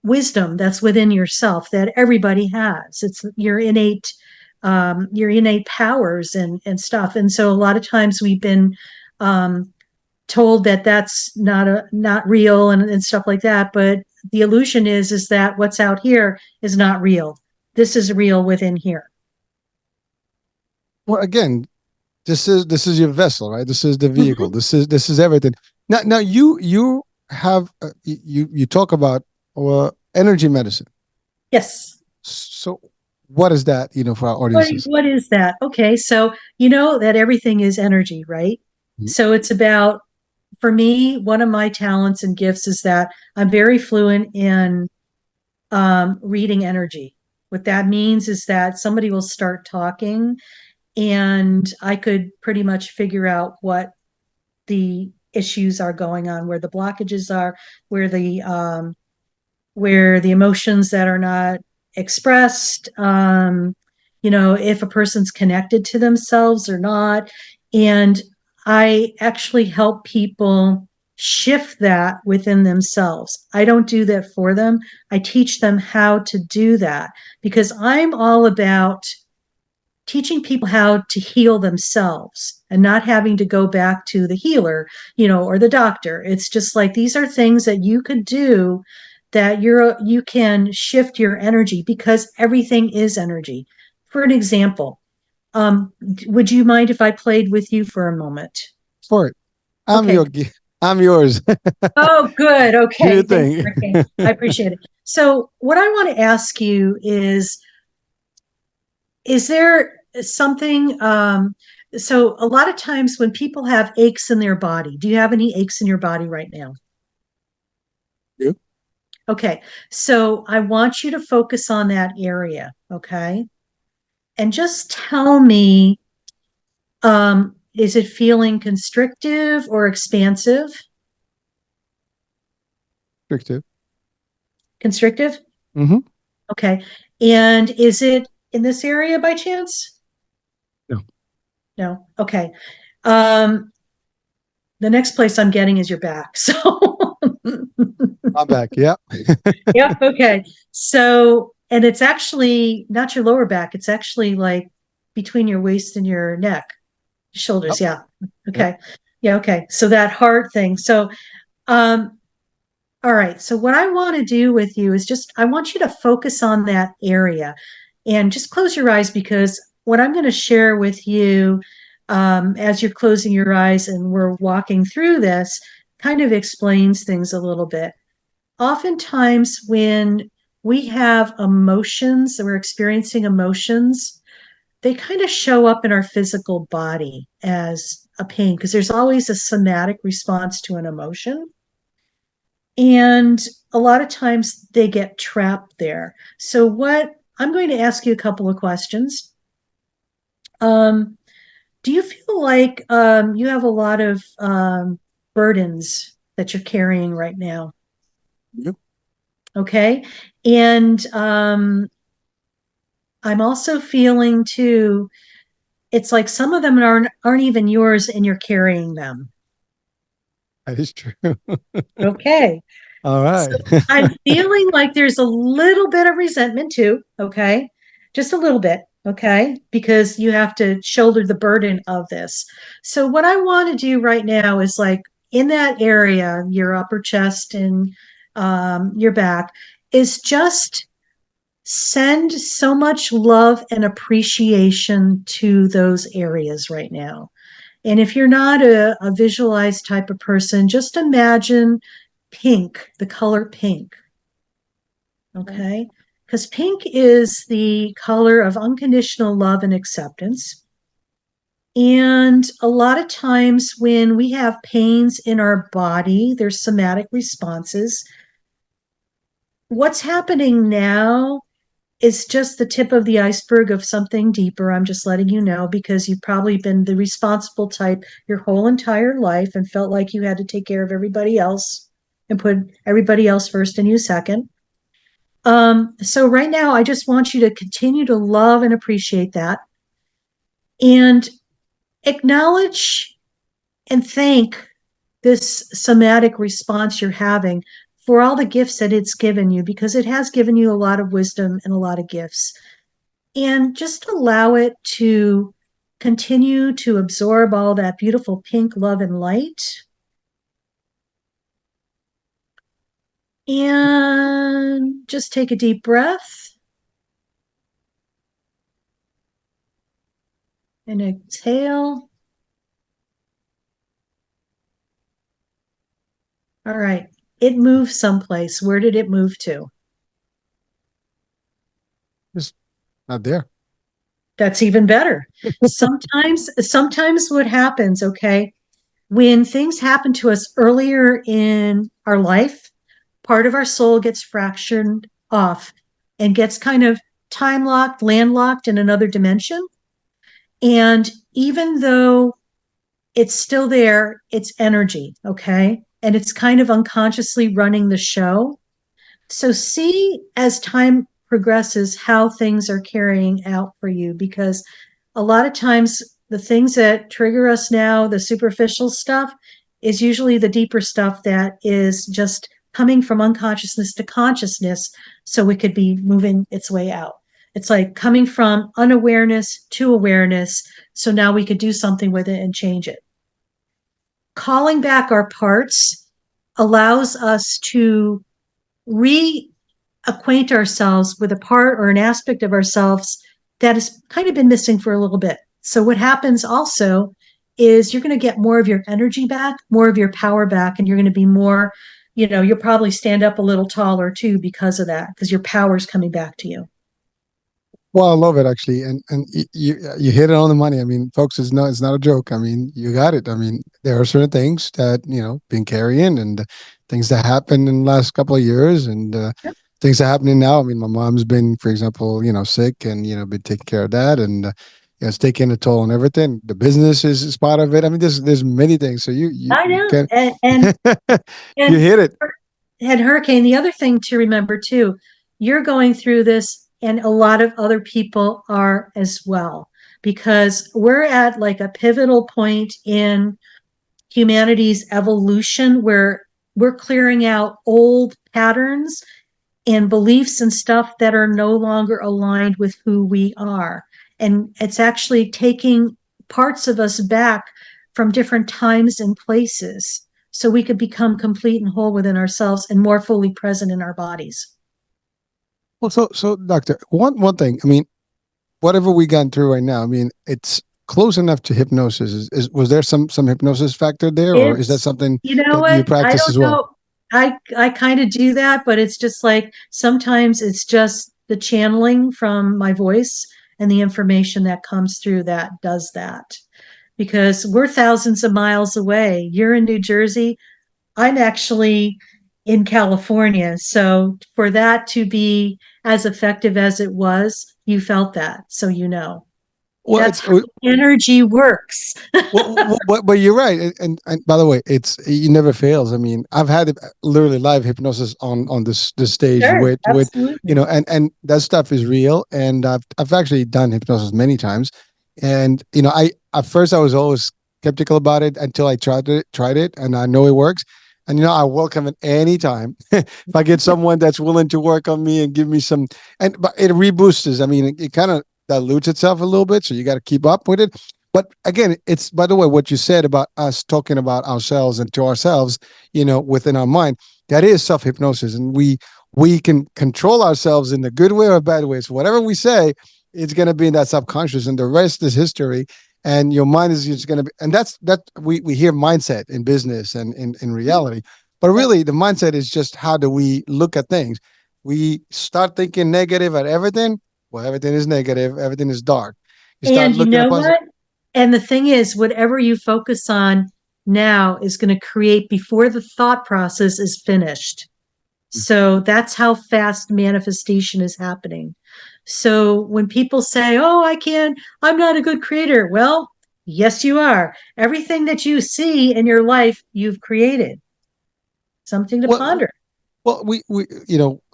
wisdom that's within yourself that everybody has. It's your innate powers and stuff. And so a lot of times we've been um, told that that's not real and stuff like that. But the illusion is that what's out here is not real. This is real within here. well, again, this is your vessel, right? This is the vehicle. Mhm. This is everything. Now you have you talk about energy medicine. Yes. So what is that? For our audiences. What is that? Okay, so you know that everything is energy, right? Mhm. So it's about, for me, one of my talents and gifts is that I'm very fluent in reading energy. What that means is that somebody will start talking, and I could pretty much figure out what the issues are going on, where the blockages are, where the emotions that are not expressed, if a person's connected to themselves or not. And I actually help people shift that within themselves. I don't do that for them. I teach them how to do that because I'm all about teaching people how to heal themselves and not having to go back to the healer, or the doctor. It's just like these are things that you could do that you can shift your energy because everything is energy. For an example, would you mind if I played with you for a moment? For it, I'm Okay. your I'm yours. Oh, good. Do your Okay. Thanks, thing. Ricky. I appreciate it. So, what I want to ask you is there something so a lot of times when people have aches in their body, do you have any aches in your body right now? You. Okay, so I want you to focus on that area, okay, and just tell me, is it feeling constrictive or expansive? Restrictive. Constrictive. Mm-hmm. Okay, and is it in this area by chance? No, No. Okay. um the next place I'm getting is your back. So I'm back. Yeah. yep. Okay. So, and it's actually not your lower back. It's actually like between your waist and your neck, shoulders. Yep. Yeah. Yep. Okay. Yeah, okay. So that heart thing. So, um, all right. So what I want to do with you is just I want you to focus on that area and just close your eyes because what I'm going to share with you as you're closing your eyes and we're walking through this kind of explains things a little bit. Oftentimes when we have emotions, we're experiencing emotions, they kind of show up in our physical body as a pain because there's always a somatic response to an emotion. And a lot of times they get trapped there. So, what I'm going to ask you a couple of questions. Um, do you feel like you have a lot of burdens that you're carrying right now? Yep. Okay. And I'm also feeling too, it's like some of them aren't even yours and you're carrying them. That is true. Okay. All So right. I'm feeling like there's a little bit of resentment too. Okay. Just a little bit. Okay. Because you have to shoulder the burden of this. So, what I want to do right now is like in that area, your upper chest and your back, is just send so much love and appreciation to those areas right now. And if you're not a visualized type of person, just imagine pink, the color pink. Okay. Because pink is the color of unconditional love and acceptance. And a lot of times when we have pains in our body, there's somatic responses. What's happening now is just the tip of the iceberg of something deeper. I'm just letting you know because you've probably been the responsible type your whole entire life and felt like you had to take care of everybody else and put everybody else first and you second. So right now, I just want you to continue to love and appreciate that and acknowledge and thank this somatic response you're having for all the gifts that it's given you because it has given you a lot of wisdom and a lot of gifts. And just allow it to continue to absorb all that beautiful pink love and light. And just take a deep breath and exhale. All right. It moved someplace. Where did it move to? It's not there. That's even better. Sometimes what happens, okay, when things happen to us earlier in our life, part of our soul gets fractured off and gets kind of time locked, landlocked in another dimension. And even though it's still there, it's energy, okay? And it's kind of unconsciously running the show. So see as time progresses how things are carrying out for you because a lot of times the things that trigger us now, the superficial stuff, is usually the deeper stuff that is just coming from unconsciousness to consciousness so it could be moving its way out. It's like coming from unawareness to awareness. So now we could do something with it and change it. Calling back our parts allows us to reacquaint ourselves with a part or an aspect of ourselves that has kind of been missing for a little bit. So, what happens also is you're going to get more of your energy back, more of your power back, and you're going to be more, you'll probably stand up a little taller too because of that, because your power is coming back to you. Well, I love it actually, and you hit it on the money. I mean, folks, it's not a joke. I mean, you got it. I mean, there are certain things that been carrying and things that happened in the last couple of years and Yep. things that are happening now. I mean, my mom's been, for example, sick and been taking care of that and it's taking a toll on everything. The business is part of it. I mean, there's many things. So I you know. can And you and hit it. and hurricane, the other thing to remember too, you're going through this and a lot of other people are as well because we're at like a pivotal point in humanity's evolution where we're clearing out old patterns and beliefs and stuff that are no longer aligned with who we are. And it's actually taking parts of us back from different times and places so we could become complete and whole within ourselves and more fully present in our bodies. Well, so doctor, one thing. I mean, whatever we gone through right now, I mean, it's close enough to hypnosis. Was there some hypnosis factor there, or is that It's, something you know that you what? I practice don't as well? know. I kind of do that, but it's just like sometimes it's just the channeling from my voice and the information that comes through that does that. Because we're thousands of miles away. You're in New Jersey. I'm actually in California. So for that to be as effective as it was, you felt that. So you know. Well, That's how energy works. but you're right, and by the way, it never fails. I mean, I've had literally live hypnosis on this stage Sure, with absolutely. and that stuff is real, and I've actually done hypnosis many times, and I at first I was always skeptical about it until I tried it, and I know it works, and I welcome it anytime if I get someone that's willing to work on me and give me some, and but it reboosts. I mean, it kind of dilutes itself a little bit, so you got to keep up with it. But again, it's by the way, what you said about us talking about ourselves and to ourselves, within our mind, that is self hypnosis, and we can control ourselves in the good way or bad way. So whatever we say, it's going to be in that subconscious, and the rest is history. And your mind is just going to be, and that we hear mindset in business and in reality, but Yeah. really the mindset is just how do we look at things. We start thinking negative at everything. Well, everything is negative. Everything is dark. You start And you looking at know positive. what? And the thing is, whatever you focus on now is going to create before the thought process is finished. So that's how fast manifestation is happening. So when people say, oh, I can't, I'm not a good creator. Well, yes, you are. Everything that you see in your life, you've created. Something to Well, ponder. we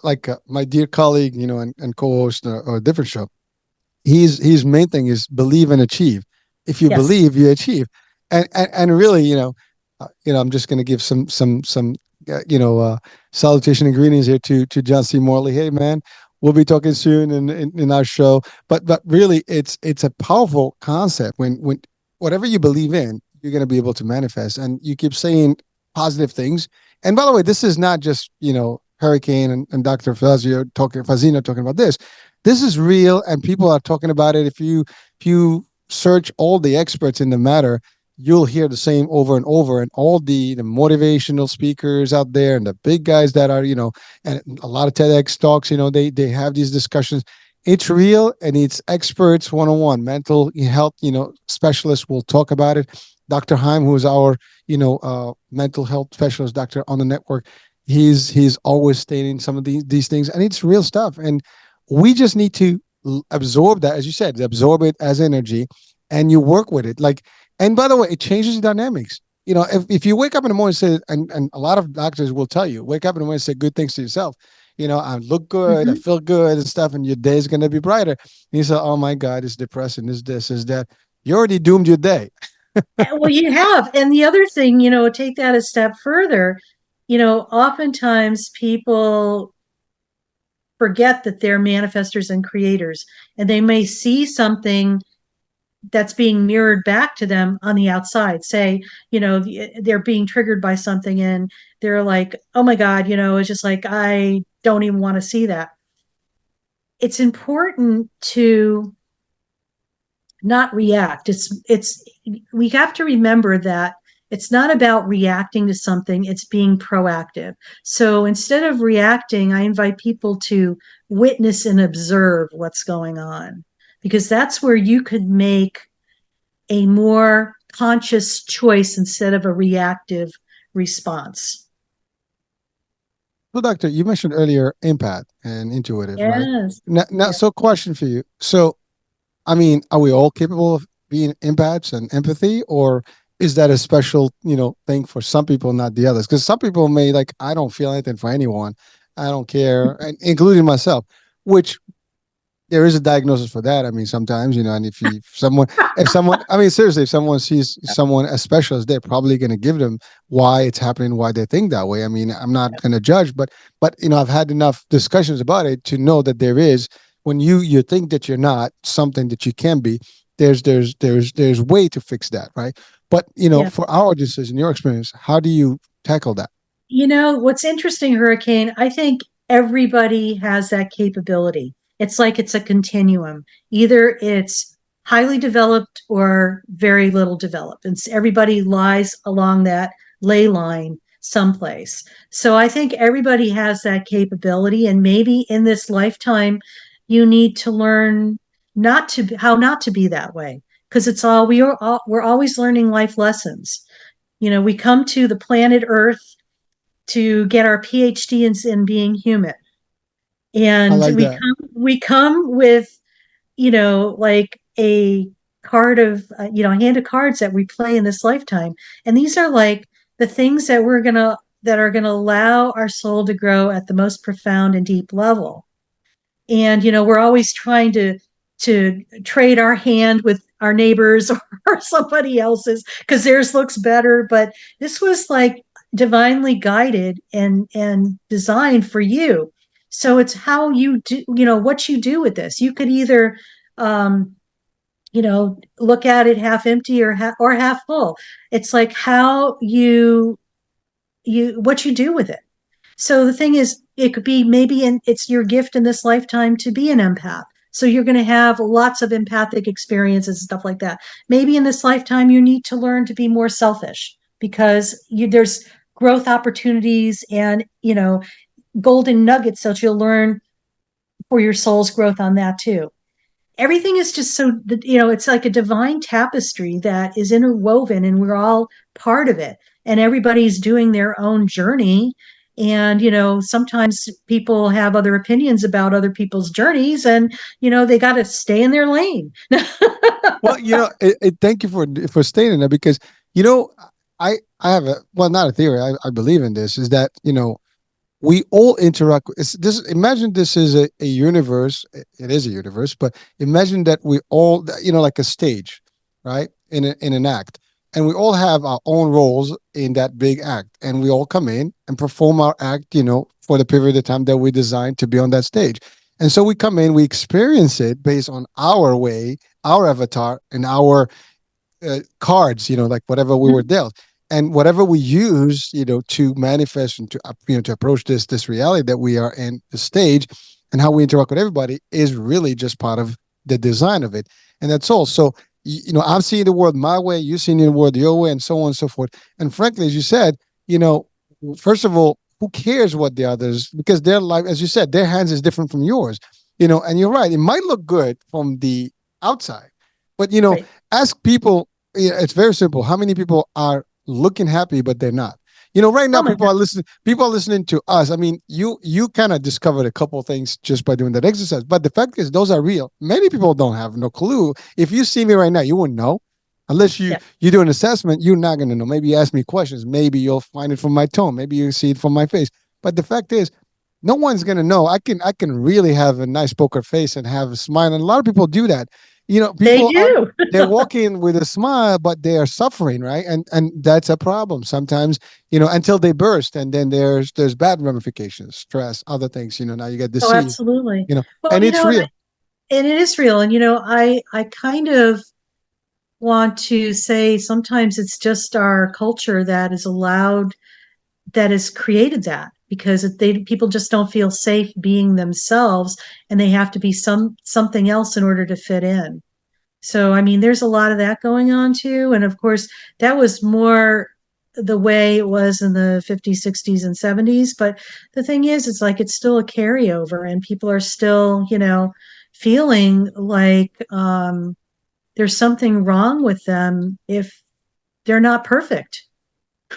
like my dear colleague, and co-host or a different show. His main thing is believe and achieve. If you Yes. believe, you achieve. And really, I'm just going to give some salutation and greetings here to John C. Morley. Hey, man, we'll be talking soon in our show. But really, it's a powerful concept. When whatever you believe in, you're going to be able to manifest. And you keep saying positive things. And by the way, this is not just Hurricane and Dr. Fazzino talking about this. This is real, and people are talking about it. If you search all the experts in the matter, you'll hear the same over and over. And all the motivational speakers out there, and the big guys that are and a lot of TEDx talks, they have these discussions. It's real, and it's experts 101. Mental health, specialists will talk about it. Dr. Heim, who is our mental health specialist doctor on the network, he's always stating some of these things, and it's real stuff. And we just need to absorb that, as you said, absorb it as energy, and you work with it. Like, and by the way, it changes the dynamics. If you wake up in the morning and say, and a lot of doctors will tell you, wake up in the morning and say good things to yourself. I look good, I Mm-hmm. feel good and stuff, and your day is going to be brighter. And you say, oh my God, it's depressing, it's this, is that. You already doomed your day. Well, you have. And the other thing, take that a step further, oftentimes people forget that they're manifestors and creators, and they may see something that's being mirrored back to them on the outside. Say, they're being triggered by something and they're like, oh my God, it's just like, I don't even want to see that. It's important to not react. We have to remember that it's not about reacting to something, it's being proactive. So instead of reacting, I invite people to witness and observe what's going on, because that's where you could make a more conscious choice instead of a reactive response. So, doctor, you mentioned earlier empath and intuitive, right? Yes. Now, Yeah. so question for you. So, I mean, are we all capable of being empaths and empathy, or is that a special, thing for some people, not the others? Because some people may like, I don't feel anything for anyone, I don't care, and including myself, which there is a diagnosis for that. I mean, sometimes, and if someone, I mean, seriously, if someone sees someone as special as, they're probably going to give them why it's happening, why they think that way. I mean, I'm not going to judge, but I've had enough discussions about it to know that there is, when you think that you're not something that you can be, there's way to fix that, right? But Yeah. for our decision, your experience, how do you tackle that? What's interesting, Hurricane, I think everybody has that capability. It's like it's a continuum. Either it's highly developed or very little developed. And everybody lies along that ley line someplace. So I think everybody has that capability. And maybe in this lifetime, you need to learn how not to be that way. Because we're always learning life lessons. We come to the planet Earth to get our PhD in being human. I And like that. we come with, like a a hand of cards that we play in this lifetime. And these are like the things that are gonna allow our soul to grow at the most profound and deep level. And we're always trying to trade our hand with our neighbors or somebody else's because theirs looks better, but this was like divinely guided and designed for you. So it's how you do, what you do with this. You could either look at it half empty or half full. It's like how you what you do with it. So the thing is, it could be it's your gift in this lifetime to be an empath. So you're going to have lots of empathic experiences and stuff like that. Maybe in this lifetime, you need to learn to be more selfish because there's growth opportunities and, golden nuggets that you'll learn for your soul's growth on that too. Everything is just so, it's like a divine tapestry that is interwoven and we're all part of it. And everybody's doing their own journey. And, sometimes people have other opinions about other people's journeys and, they got to stay in their lane. Well, thank you for stating that because you know I have a well, not a theory. I believe in this. Is that we all interact. This. Imagine this is a universe. It is a universe, but imagine that we all, like a stage, right? In an act, and we all have our own roles in that big act, and we all come in and perform our act, for the period of time that we designed to be on that stage. And so we come in, we experience it based on our way, our avatar, and our cards, like whatever we were dealt, and whatever we use, to manifest and to to approach this reality that we are in the stage, and how we interact with everybody is really just part of the design of it, and that's all. So I'm seeing the world my way, you're seeing the world your way, and so on and so forth. And frankly, as you said, you know, first of all, who cares what the others, because their life, as you said, their hands is different from yours, and you're right, it might look good from the outside, but Right. ask people. It's very simple. How many people are looking happy but they're not? Right now Oh my people God. are listening. People are listening to us. I mean, you kind of discovered a couple of things just by doing that exercise. But the fact is, those are real. Many people don't have no clue. If you see me right now, you wouldn't know. Unless you Yeah. you do an assessment, you're not going to know. Maybe you ask me questions. Maybe you'll find it from my tone. Maybe you see it from my face. But the fact is, no one's gonna know. I can really have a nice poker face and have a smile, and a lot of people do that. They People are do. they're walking with a smile, but they are suffering, right? And that's a problem sometimes. Until they burst, and then there's bad ramifications, stress, other things. Now you get Oh, disease. absolutely. Well, And it's real. and it is real. And, I kind of want to say sometimes it's just our culture that has created that because people just don't feel safe being themselves and they have to be something else in order to fit in. So, I mean, there's a lot of that going on too. And of course, that was more the way it was in the 50s, 60s, and 70s. But the thing is, it's like it's still a carryover, and people are still, feeling like there's something wrong with them if they're not perfect.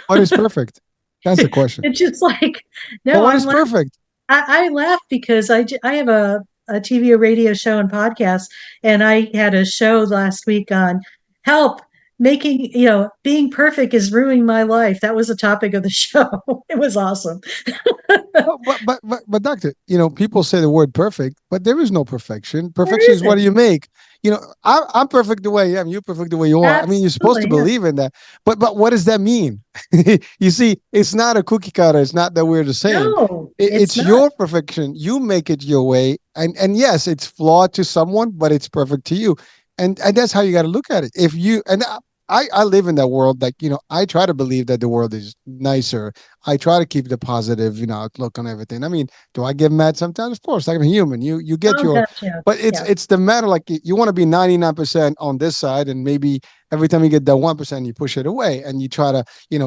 What is perfect? That's the question. It's just like, But no, what is perfect? I laugh because I have a TV, a radio show, and podcast, and I had a show last week on help making, being perfect is ruining my life. That was the topic of the show. It was awesome. Well, but doctor, people say the word perfect, but there is no perfection. There Perfection is what isn't. you make. I'm perfect the way I am. You're perfect the way you are. I mean, you're supposed to Absolutely. Yeah. believe in that. But what does that mean? You see, it's not a cookie cutter. It's not that we're the same. No, it's It's not. your perfection. You make it your way, and yes, it's flawed to someone, but it's perfect to you. And that's how you got to look at it. If you and I live in that world. Like, I try to believe that the world is nicer. I try to keep the positive, outlook on everything. I mean, do I get mad sometimes? Of course, like I'm human. You get Oh, your, gotcha. but it's Yeah. it's the matter. Like you want to be 99% on this side, and maybe every time you get that 1%, you push it away, and you try to,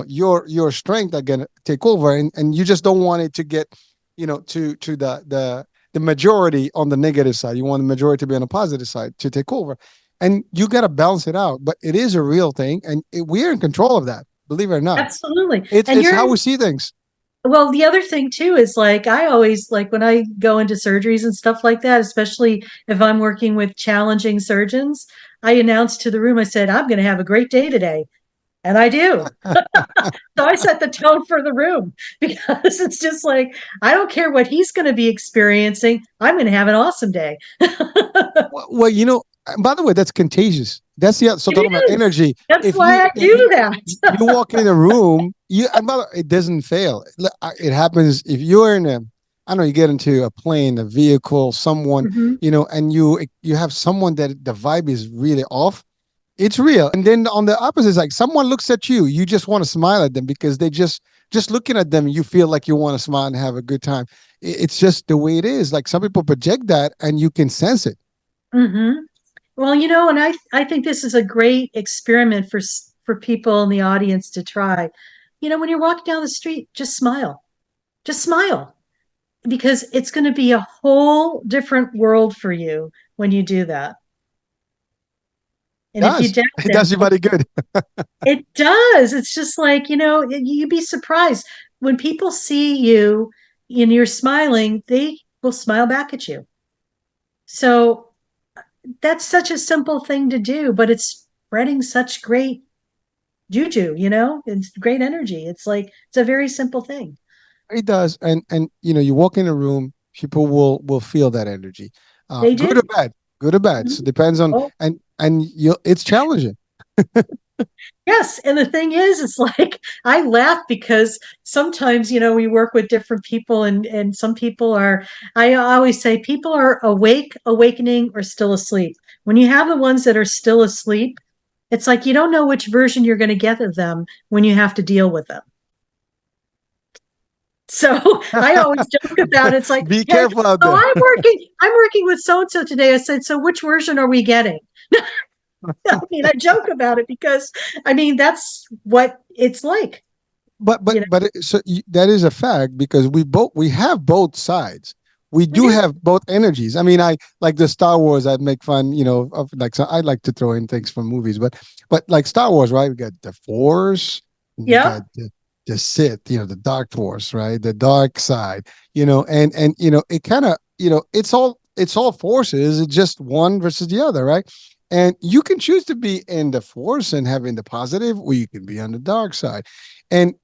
your strength are gonna take over, and you just don't want it to get, to the majority on the negative side. You want the majority to be on the positive side to take over, and you got to balance it out. But it is a real thing, and we're in control of that. Believe it or not, Absolutely. it's And it's you're how we see things. well, the other thing too is like I always like when I go into surgeries and stuff like that, especially if I'm working with challenging surgeons, I announce to the room, I said, I'm going to have a great day today. And I do. So I set the tone for the room because it's just like, I don't care what he's going to be experiencing. I'm going to have an awesome day. Well, by the way, that's contagious. That's the, so It talking about is. energy. That's If why you I if do you that. you walk in a room, and by the way, it doesn't fail. It happens if you're in a, I don't know, you get into a plane, a vehicle, someone, Mhm. and you have someone that the vibe is really off. It's real. And then on the opposite, it's like someone looks at you, you just want to smile at them because they just looking at them, you feel like you want to smile and have a good time. It's just the way it is. Like some people project that, and you can sense it. Mhm. Well, and I think this is a great experiment for people in the audience to try. When you're walking down the street, just smile. Just smile because it's going to be a whole different world for you when you do that. And if you Does doubt it them, does you body good? it does. It's just like, you'd be surprised when people see you and you're smiling, they will smile back at you. So that's such a simple thing to do, but it's spreading such great juju, it's great energy. It's like, it's a very simple thing. It does, and you walk in a room, people will feel that energy, They good or do. bad, good or bad. So Mhm. it depends on, Oh, and it's challenging. yes. And the thing is, it's like I laugh because sometimes, we work with different people and some people are, I always say people are awake, awakening, or still asleep. When you have the ones that are still asleep, it's like you don't know which version you're going to get of them when you have to deal with them. So I always joke about it. It's like, Be yeah, careful out so there. I'm working with so and so today. I said, so which version are we getting? I mean, I joke about it because I mean that's what it's like, but but you know. but that is a fact because we have both sides. We We do do. have both energies. I mean, I like the Star Wars. I make fun, of like, so I like to throw in things from movies, but like Star Wars, right? We got the Force, and you got Yep. the Sith, the Dark Force, right? The dark side, and it kind of, it's all forces. It's just one versus the other, right? And you can choose to be in the force and having the positive, or you can be on the dark side. And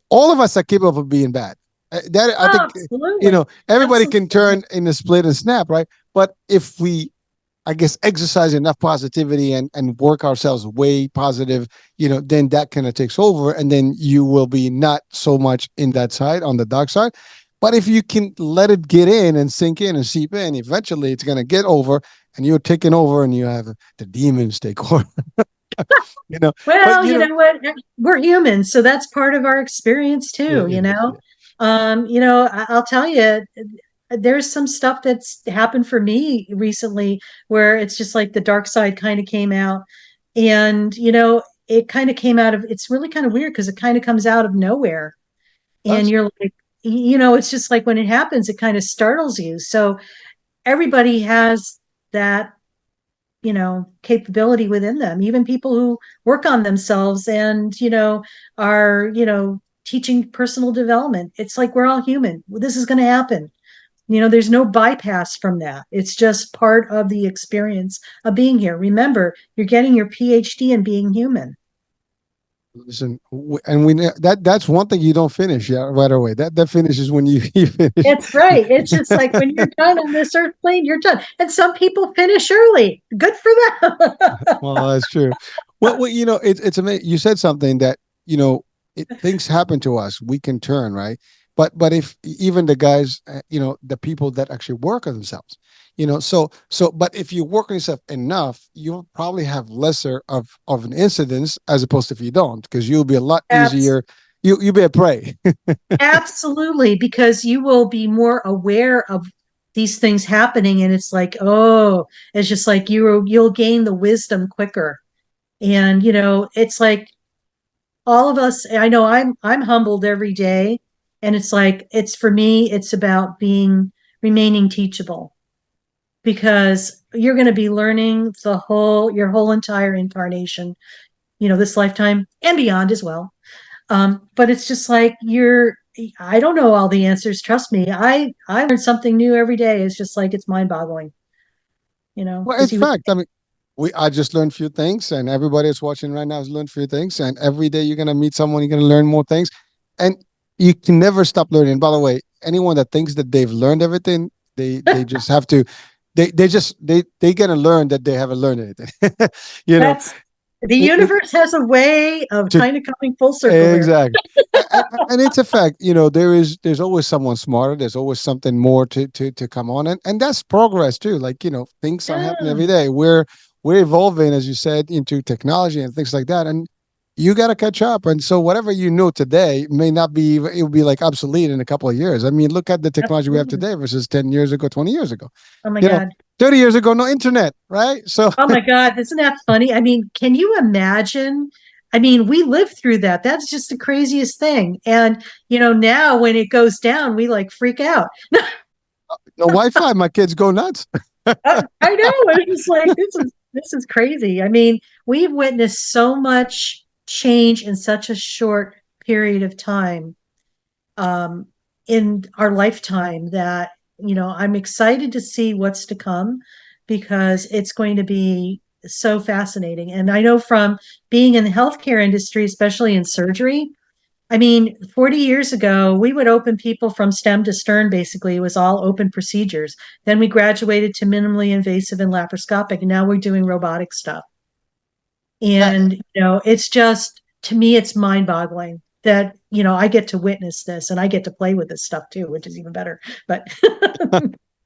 all of us are capable of being bad. That I think, Absolutely. everybody can Absolutely. turn in a split and snap, right? But if we, I guess, exercise enough positivity and work ourselves way positive, then that kind of takes over, and then you will be not so much in that side on the dark side. But if you can let it get in and sink in and seep in, eventually it's going to get over, and you're taking over, and you have the demons take over. you know, but Well, you know what? We're humans, so that's part of our experience yeah, too, it is. Yeah. I'll tell you, there's some stuff that's happened for me recently where it's just like the dark side kind of came out. And, it kind of came out of, it's really kind of weird because it kind of comes out of nowhere. And Us. you're like, it's just like when it happens, it kind of startles you. So everybody has that capability within them, even people who work on themselves and are teaching personal development. It's like we're all human. This is going to happen. There's no bypass from that. It's just part of the experience of being here. Remember, you're getting your PhD in being human. Listen, and that's one thing you don't finish, yeah, right away. That finishes when you, you finish. It's right. It's just like when you're done on this earth plane, you're done. And some people finish early. Good for them. Well, that's true. Well, it's amazing. You said something that, things happen to us. We can turn, right? but if even the guys, the people that actually work on themselves, but if you work on yourself enough, you'll probably have lesser of an incidence as opposed to if you don't, because you'll be a lot Abs- easier. You'll be a prey. Absolutely, because you will be more aware of these things happening, and it's like, oh, it's just like you'll gain the wisdom quicker. And it's like all of us, I know I'm humbled every day, and it's like it's for me, it's about being remaining teachable, because you're going to be learning your whole entire incarnation, this lifetime and beyond as well. But it's just like I don't know all the answers. Trust me. I learn something new every day. It's just like it's mind boggling, Well, in because you would fact, I mean, I just learned a few things, and everybody that's watching right now has learned a few things. And every day you're gonna meet someone, you're gonna learn more things, and you can never stop learning. By the way, anyone that thinks that they've learned everything, they just have to, they gonna learn that they haven't learned anything. you know, that's the it, it, universe has a way of to kind of coming full circle there. exactly. And it's a fact, there's always someone smarter. There's always something more to come on, and that's progress too. Like, things are happening Yeah. every day. We're evolving, as you said, into technology and things like that, and you got to catch up. And so whatever you know today may not be, it will be like obsolete in a couple of years. I mean, look at the technology we have Absolutely. today versus 10 years ago, 20 years ago. Oh my You know, God. 30 years ago, no internet, right? So Oh my God. Isn't that funny? I mean, can you imagine? I mean, we lived through that. That's just the craziest thing. And, now when it goes down, we like freak out. no Wi-Fi, my kids go nuts. I know. It's just like this is crazy. I mean, we've witnessed so much change in such a short period of time, um, in our lifetime, that I'm excited to see what's to come, because it's going to be so fascinating. And I know from being in the healthcare industry, especially in surgery, I mean, 40 years ago, we would open people from stem to stern, basically. It was all open procedures. Then we graduated to minimally invasive and laparoscopic, and now we're doing robotic stuff. Uh, And, it's just, to me, it's mind boggling that, I get to witness this and I get to play with this stuff too, which is even better. But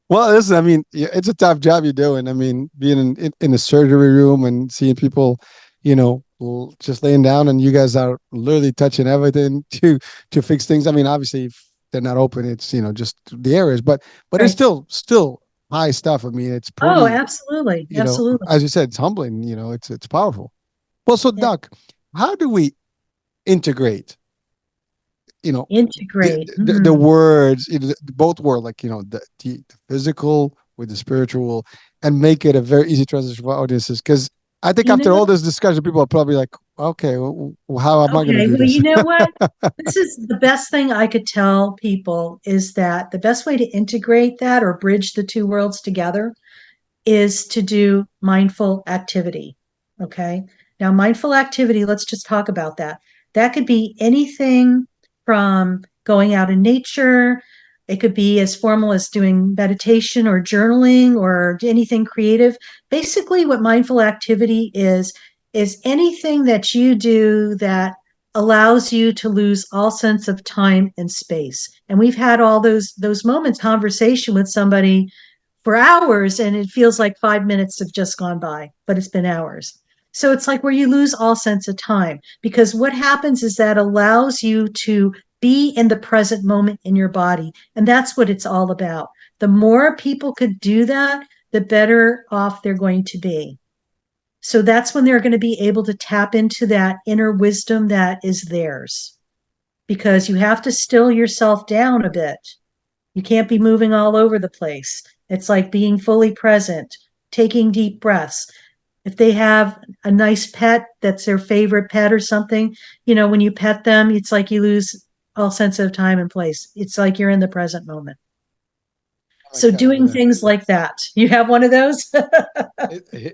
Well, listen, I mean, yeah, it's a tough job you're doing. I mean, being in a surgery room and seeing people, just laying down, and you guys are literally touching everything to fix things. I mean, obviously, if they're not open, it's just the areas, but it's right. still high stuff. I mean, it's Oh, pretty, absolutely. Absolutely. as you said, it's humbling. It's powerful. Well, so Yeah. Doc, how do we integrate you know Integrate. the words, both words, like the physical with the spiritual, and make it a very easy transition for audiences, because I think You after all know, this discussion people are probably like, okay, well, how am I going to okay. do Well, this? you know what? This is the best thing I could tell people, is that the best way to integrate that or bridge the two worlds together is to do mindful activity. Okay. Now, mindful activity, let's just talk about that. That could be anything from going out in nature. It could be as formal as doing meditation or journaling or anything creative. Basically, what mindful activity is anything that you do that allows you to lose all sense of time and space. And we've had all those moments, conversation with somebody for hours, and it feels like 5 minutes have just gone by, but it's been hours. So it's like where you lose all sense of time, because what happens is that allows you to be in the present moment in your body. And that's what it's all about. The more people could do that, the better off they're going to be. So that's when they're going to be able to tap into that inner wisdom that is theirs, because you have to still yourself down a bit. You can't be moving all over the place. It's like being fully present, taking deep breaths. If they have a nice pet that's their favorite pet or something, when you pet them, it's like you lose all sense of time and place. It's like you're in the present moment. Oh my So cat over doing there, things like that. You have one of those?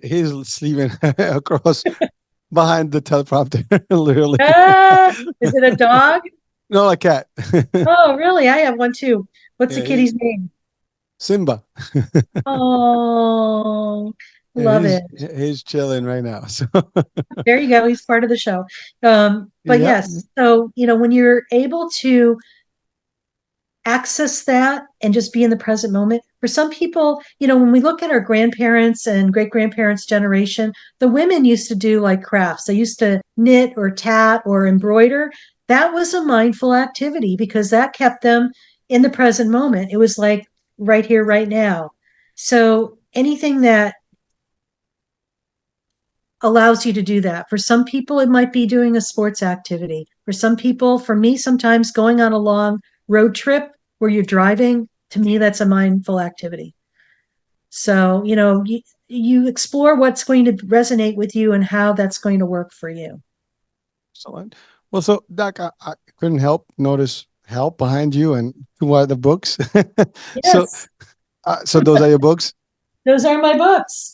he's sleeping across behind the teleprompter, literally. Is it a dog? No, a cat. Oh, really? I have one too. What's the Yeah, kitty's name? Simba. Oh, Yeah, love it. he's chilling right now. So There you go. He's part of the show. But yeah. yes, so when you're able to access that and just be in the present moment. For some people, when we look at our grandparents and great grandparents' generation, the women used to do like crafts. They used to knit or tat or embroider. That was a mindful activity because that kept them in the present moment. It was like right here, right now. So anything that allows you to do that. For some people, it might be doing a sports activity. For some people, for me, sometimes going on a long road trip where you're driving, to me, that's a mindful activity. So, you explore what's going to resonate with you and how that's going to work for you. Excellent. Well, so Doc, I couldn't help notice help behind you and two other books. So, Yes, so those are your books. those are my books.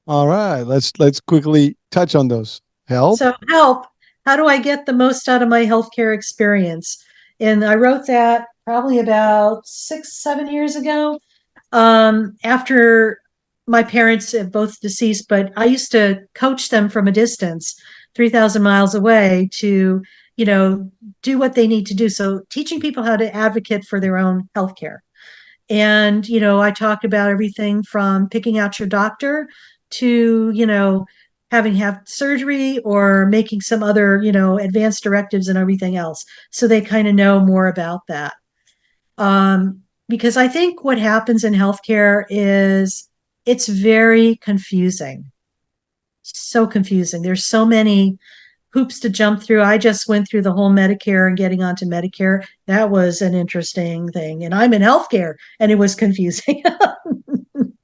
All right, let's quickly touch on those. Help. So, help. How do I get the most out of my healthcare experience? And I wrote that probably about 6, 7 years ago. After my parents have both deceased, but I used to coach them from a distance, 3,000 miles away to, you know, do what they need to do. So teaching people how to advocate for their own healthcare. And, I talked about everything from picking out your doctor to, having have surgery or making some other, advanced directives and everything else. So they kind of know more about that. Because I think what happens in healthcare is it's very confusing. So confusing. There's so many hoops to jump through. I just went through the whole Medicare and getting onto Medicare. That was an interesting thing. And I'm in healthcare and it was confusing.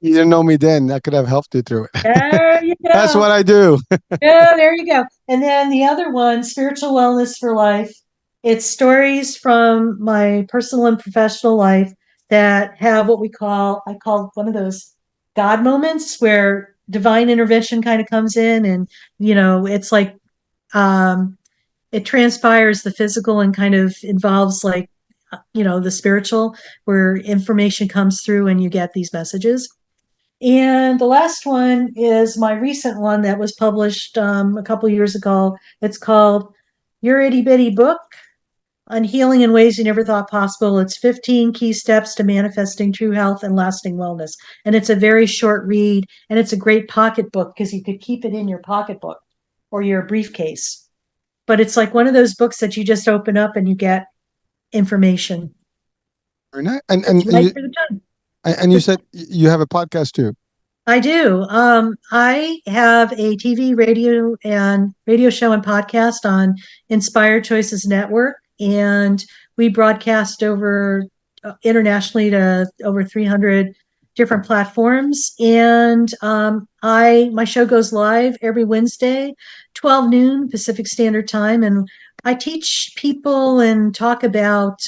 You didn't know me then. I could have helped you through it. There you That's go. what I do. Yeah, there you go. And then the other one, Spiritual Wellness for Life. It's stories from my personal and professional life that have what I call one of those God moments where divine intervention kind of comes in and, it's like um, it transpires the physical and kind of involves like, the spiritual where information comes through and you get these messages. And the last one is my recent one that was published a couple years ago. It's called Your Itty Bitty Book on Healing in Ways You Never Thought Possible. It's 15 key steps to manifesting true health and lasting wellness. And it's a very short read, and it's a great pocketbook because you could keep it in your pocketbook or your briefcase. But it's like one of those books that you just open up and you get information. Very nice. It's right for the time. And you said you have a podcast too. I do. I have a TV, radio show and podcast on Inspired Choices Network, and we broadcast over internationally to over 300 different platforms. And my show goes live every Wednesday, 12 noon Pacific Standard Time, and I teach people and talk about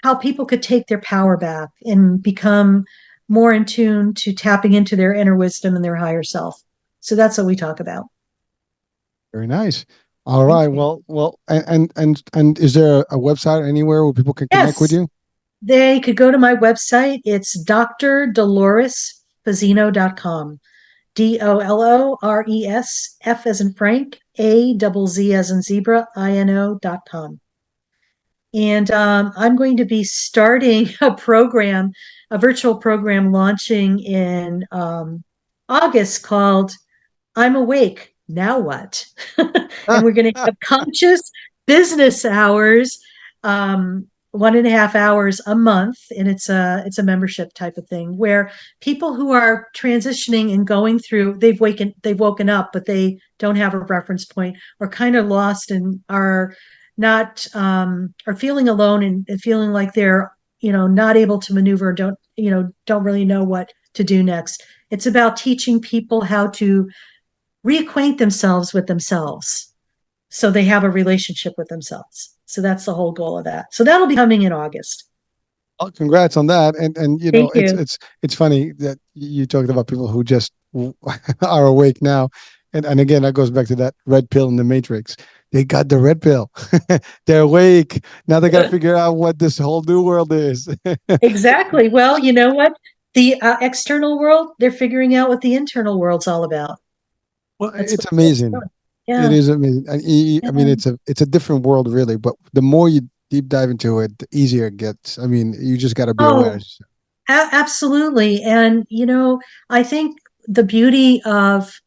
how people could take their power back and become more in tune to tapping into their inner wisdom and their higher self. So that's what we talk about. Very nice. All Thank right. you. Well, and is there a website anywhere where people can connect with Yes, you? they could go to my website. It's drdoloresfazzino.com. DOLORES, F as in Frank, AZZ as in zebra, INO.com. And I'm going to be starting a virtual program launching in August called I'm Awake. Now what? And we're going to have conscious business hours, 1.5 hours a month, and it's a membership type of thing where people who are transitioning and going through they've woken up, but they don't have a reference point or kind of lost and are not are feeling alone and feeling like they're not able to maneuver, don't really know what to do next. It's about teaching people how to reacquaint themselves with themselves so they have a relationship with themselves. So that's the whole goal of that. So that'll be coming in August. Oh, congrats on that. And Thank you. it's funny that you talked about people who just are awake now. And again, that goes back to that red pill in the Matrix. They got the red pill. They're awake. Now they got to figure out what this whole new world is. Exactly. Well, you know what? The external world, they're figuring out what the internal world's all about. Well, That's it's what it's amazing. doing. It Yeah. is amazing. I mean, Yeah. it's a different world, really. But the more you deep dive into it, the easier it gets. I mean, you just got to be aware. Oh, absolutely. And I think the beauty of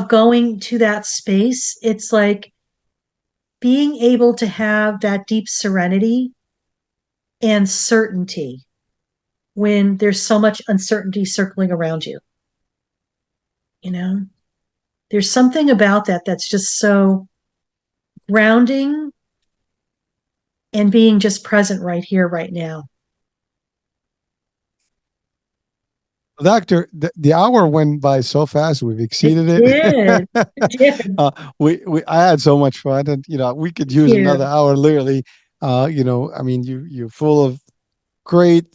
going to that space, it's like being able to have that deep serenity and certainty when there's so much uncertainty circling around you. You know, there's something about that that's just so grounding and being just present right here, right now. Doctor, the hour went by so fast. We've It exceeded did. it. It did. I had so much fun, and we could Thank use you. another hour, literally. I mean, you're full of great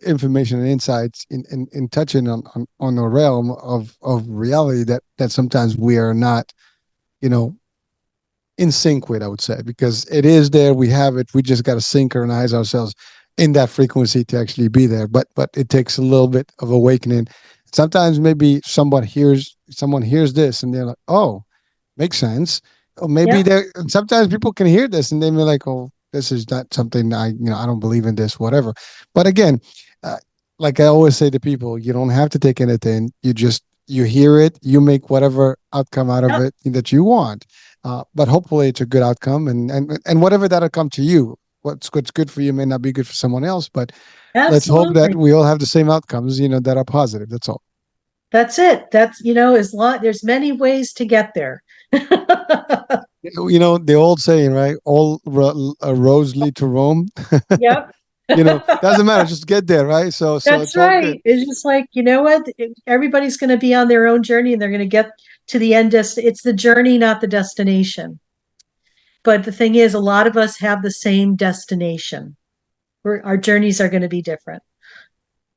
information and insights in touching on the realm of reality that sometimes we are not, you know, in sync with, I would say, because it is there. We have it. We just got to synchronize ourselves in that frequency to actually be there. But it takes a little bit of awakening. Sometimes maybe someone hears this and they're like, oh, makes sense. Or maybe Yep. there. And sometimes people can hear this and they be like, oh, this is not something I don't believe in this, whatever. But again, uh, like I always say to people, you don't have to take anything. You hear it, you make whatever outcome out of Yep. it that you want. But hopefully, it's a good outcome, and whatever that'll come to you. What's good for you may not be good for someone else, but let's hope that Absolutely. we all have the same outcomes, that are positive. That's all. That's it. That's, as long there's many ways to get there. The old saying, right? All roads lead to Rome. Yep. Doesn't matter, just get there, right? So That's it's all good. right. It's just like, you know what? Everybody's going to be on their own journey and they're going to get to the end. It's the journey, not the destination. But the thing is, a lot of us have the same destination. Our journeys are going to be different.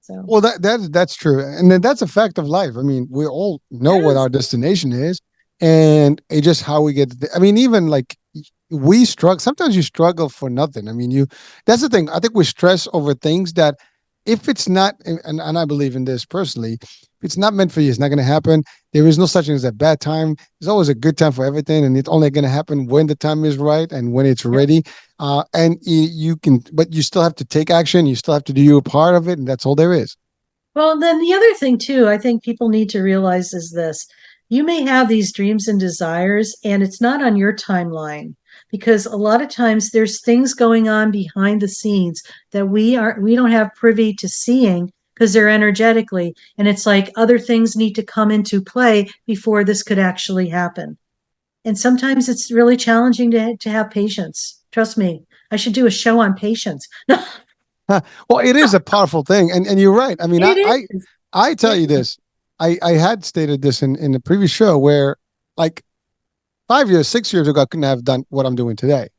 So, Well, that's true, and then that's a fact of life. I mean, we all know what yes. our destination is, and it's just how we get. I mean, even like we struggle. Sometimes you struggle for nothing. I mean, you. That's the thing. I think we stress over things that, if it's not, and I believe in this personally, if it's not meant for you, it's not going to happen. There is no such thing as a bad time. There's always a good time for everything, and it's only going to happen when the time is right and when it's Yep. ready. And you can, but you still have to take action. You still have to do your part of it, and that's all there is. Well, then the other thing too, I think people need to realize is this. You may have these dreams and desires, and it's not on your timeline because a lot of times there's things going on behind the scenes that we don't have privy to seeing because they're energetically. And it's like other things need to come into play before this could actually happen. And sometimes it's really challenging to have patience. Trust me, I should do a show on patience. Huh. Well, it is a powerful thing, and you're right. I mean, It is. I tell It you is. this. I had stated this in the previous show where, like, 5 years, 6 years ago, I couldn't have done what I'm doing today.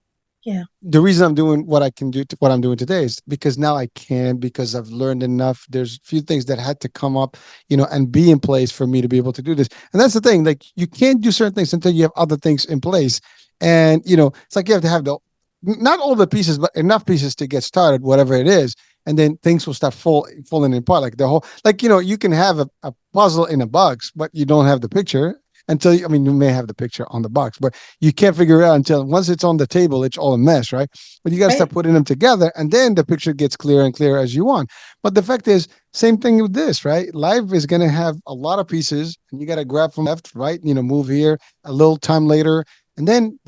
Yeah. The reason I'm doing what I can do, what I'm doing today, is because now I can, because I've learned enough. There's a few things that had to come up, and be in place for me to be able to do this. And that's the thing. Like, you can't do certain things until you have other things in place. And it's like you have to have the not all the pieces, but enough pieces to get started, whatever it is. And then things will start falling apart. Like the whole, like, you can have a puzzle in a box, but you don't have the picture until I mean, you may have the picture on the box, but you can't figure it out until once it's on the table, it's all a mess, right? But you got to Right. start putting them together, and then the picture gets clearer and clearer as you want. But the fact is, same thing with this, right? Life is going to have a lot of pieces, and you got to grab from left, right, move here a little time later, and then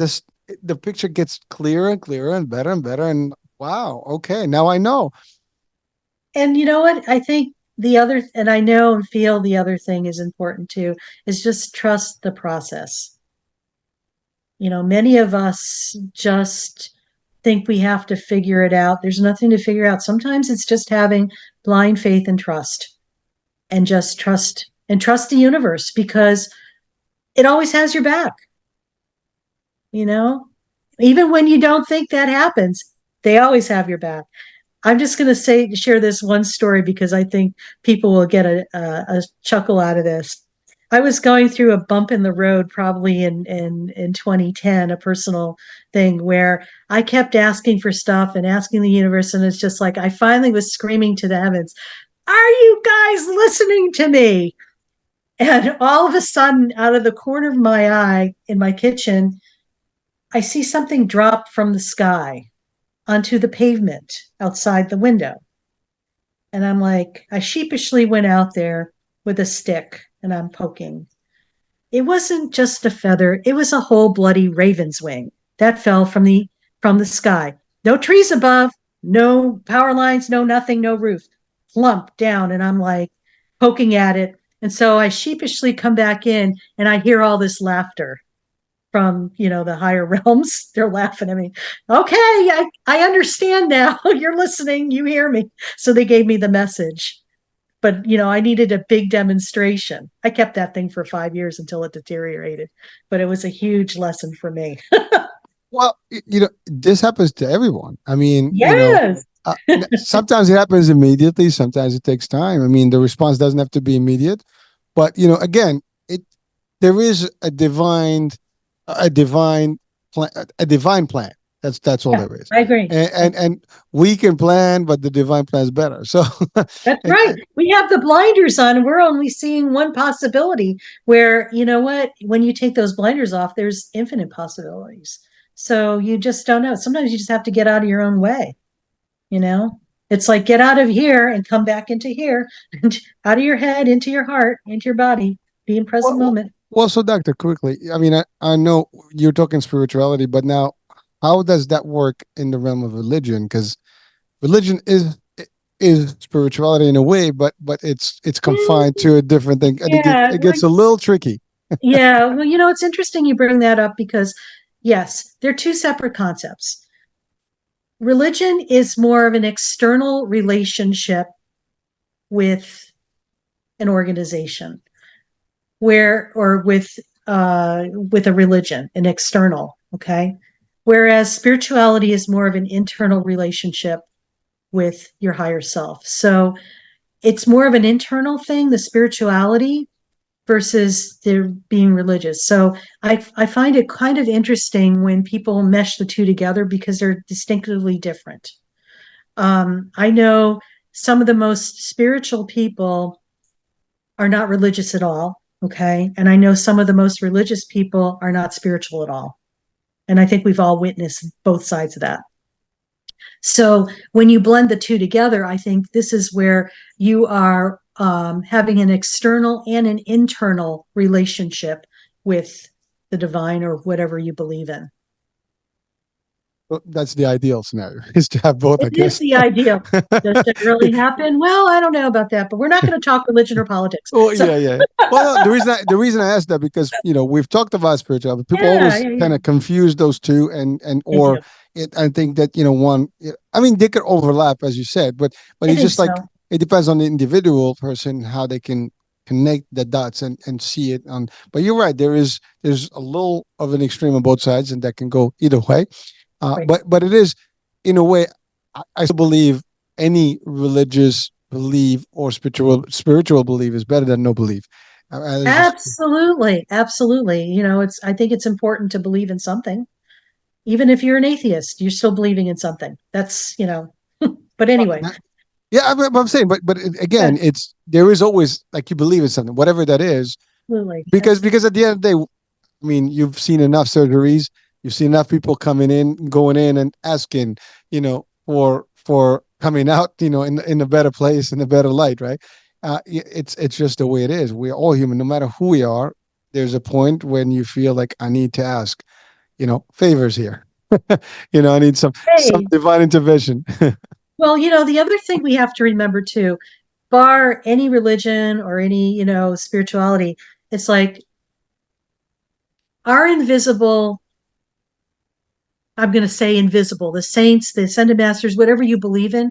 the picture gets clearer and clearer and better and better. And wow, okay, now I know. And you know what? I think and I know and feel the other thing is important too, is just trust the process. Many of us just think we have to figure it out. There's nothing to figure out. Sometimes it's just having blind faith and trust and just trust the universe because it always has your back, you know? Even when you don't think that happens, they always have your back. I'm just going to share this one story because I think people will get a chuckle out of this. I was going through a bump in the road probably in 2010, a personal thing where I kept asking for stuff and asking the universe. And it's just like I finally was screaming to the heavens, are you guys listening to me? And all of a sudden, out of the corner of my eye in my kitchen, I see something drop from the sky onto the pavement outside the window. And I'm like, I sheepishly went out there with a stick and I'm poking. It wasn't just a feather, it was a whole bloody raven's wing that fell from the sky. No trees above, no power lines, no nothing, no roof. Plump down and I'm like poking at it. And so I sheepishly come back in and I hear all this laughter from, the higher realms. They're laughing at me. Okay, I understand now. You're listening, you hear me. So they gave me the message. But I needed a big demonstration. I kept that thing for 5 years until it deteriorated, but it was a huge lesson for me. Well, this happens to everyone. I mean, Yes. sometimes it happens immediately. Sometimes it takes time. I mean, the response doesn't have to be immediate, but again, it there is a divine plan, a divine plan. That's all Yeah, there is. I agree. And we can plan, but the divine plan is better. So, That's and, right. We have the blinders on and we're only seeing one possibility where, you know what, when you take those blinders off, there's infinite possibilities. So you just don't know. Sometimes you just have to get out of your own way, you know? It's like get out of here and come back into here, and out of your head, into your heart, into your body, be in present well, moment. so doctor, quickly. I mean, I know you're talking spirituality, but now, how does that work in the realm of religion? Because religion is spirituality in a way, but it's confined to a different thing, and Yeah, it gets a little tricky. yeah. Well, it's interesting you bring that up because, yes, they're two separate concepts. Religion is more of an external relationship with an organization, or with a religion, an external. Okay, whereas spirituality is more of an internal relationship with your higher self. So it's more of an internal thing, the spirituality, versus their being religious. So I find it kind of interesting when people mesh the two together because they're distinctively different. I know some of the most spiritual people are not religious at all. Okay. And I know some of the most religious people are not spiritual at all. And I think we've all witnessed both sides of that. So when you blend the two together, I think this is where you are having an external and an internal relationship with the divine or whatever you believe in. Well, that's the ideal scenario is to have both, It I is guess. the ideal. Does it really happen? Well, I don't know about that, but we're not going to talk religion or politics. Oh So, yeah, yeah. Well, no, the reason I asked that because we've talked about spirituality. People yeah, always yeah, kind yeah. of confuse those two, and They do. or I think that one. I mean, they could overlap as you said, but I it's think just like so. it depends on the individual person how they can connect the dots and see it on. But you're right. There's a little of an extreme on both sides, and that can go either way. Right. But it is in a way. I still believe any religious belief or spiritual belief is better than no belief. It's just Absolutely. Absolutely. I think it's important to believe in something. Even if you're an atheist, you're still believing in something. But anyway, yeah. I'm saying, but yeah, again, it's there is always like you believe in something, whatever that is, absolutely. because at the end of the day, I mean, you've seen enough surgeries, you've seen enough people coming in, going in, and asking, for coming out, in a better place, in a better light, right? It's just the way it is. We're all human, no matter who we are. There's a point when you feel like I need to ask, favors here. I need some Hey, divine intervention. well, the other thing we have to remember too, bar any religion or any, spirituality, it's like our invisible, I'm going to say invisible, the saints, the ascended masters, whatever you believe in,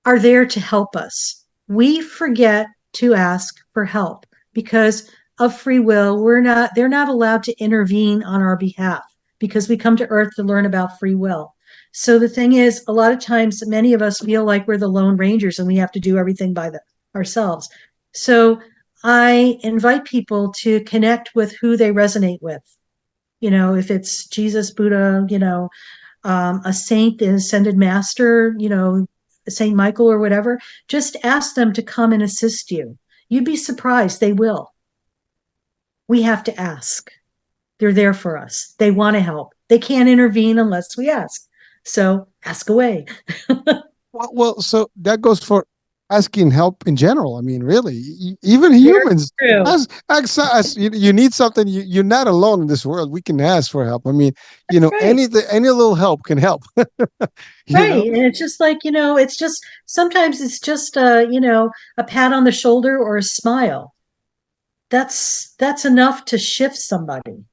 are there to help us. We forget to ask for help because of free will. They're not allowed to intervene on our behalf because we come to earth to learn about free will. So the thing is, a lot of times, many of us feel like we're the Lone Rangers and we have to do everything by ourselves. So I invite people to connect with who they resonate with. If it's Jesus, Buddha, a saint, an ascended master, Saint Michael or whatever, just ask them to come and assist you. You'd be surprised. They will. We have to ask. They're there for us. They want to help. They can't intervene unless we ask. So ask away. Well, so that goes for asking help in general. I mean, really, even Very humans true. as you need something, you're not alone in this world. We can ask for help. I mean, That's right. anything, any little help can help. you know, Right. And it's just like, it's just sometimes it's just a pat on the shoulder or a smile. That's enough to shift somebody.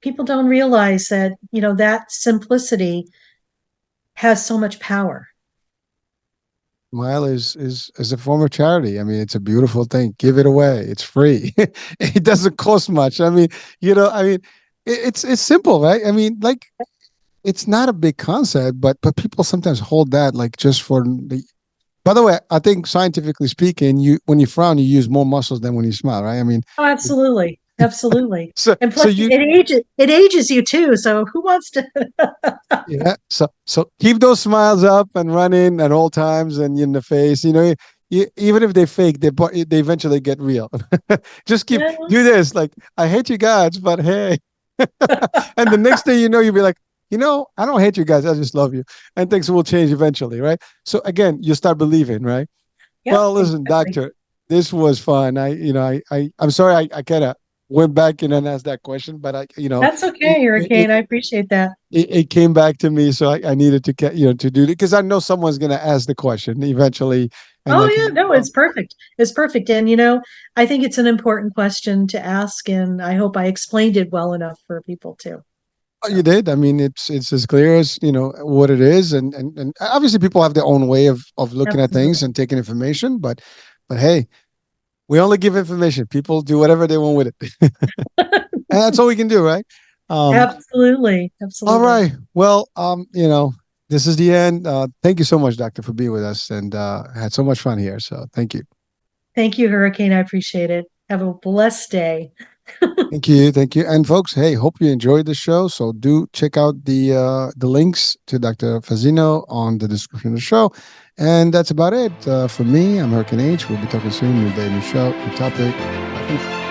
People don't realize that, that simplicity has so much power. Smile is a form of charity. I mean, it's a beautiful thing. Give it away. It's free. It doesn't cost much. I mean, it's simple, right? I mean, like it's not a big concept, but people sometimes hold that like just for the. By the way, I think scientifically speaking, you when you frown, you use more muscles than when you smile, right? I mean, Oh, absolutely. Absolutely. so And so plus you it ages you too. So who wants to yeah, so keep those smiles up and running at all times and in the face. Even if they fake, they eventually get real. Just keep Yeah. do this. Like I hate you guys, but hey, and the next thing you know, you'll be like, I don't hate you guys. I just love you, and things will change eventually, right? So again, you start believing, right? Yep, Well, listen, exactly. doctor, this was fun. I'm sorry I'm kind of went back and asked that question, but That's it, okay, it, Hurricane. I appreciate that. it came back to me, so I needed to get to do it because I know someone's going to ask the question eventually, and Oh like yeah, no, it's perfect. It's perfect. And I think it's an important question to ask, and I hope I explained it well enough for people too. you So did. I mean, it's as clear as what it is, and obviously people have their own way of looking at things absolutely. and taking information, but hey, we only give information. People do whatever they want with it, and that's all we can do, right? Um, Absolutely. all Absolutely. right. Well, this is the end. Thank you so much, Doctor, for being with us, and had so much fun here. So thank you. Thank you, Hurricane. I appreciate it. Have a blessed day. Thank you, thank you, and folks. Hey, hope you enjoyed the show. So do check out the links to Dr. Fazzino on the description of the show, and that's about it for me. I'm Hurricane H. We'll be talking soon. New day, new show, new topic.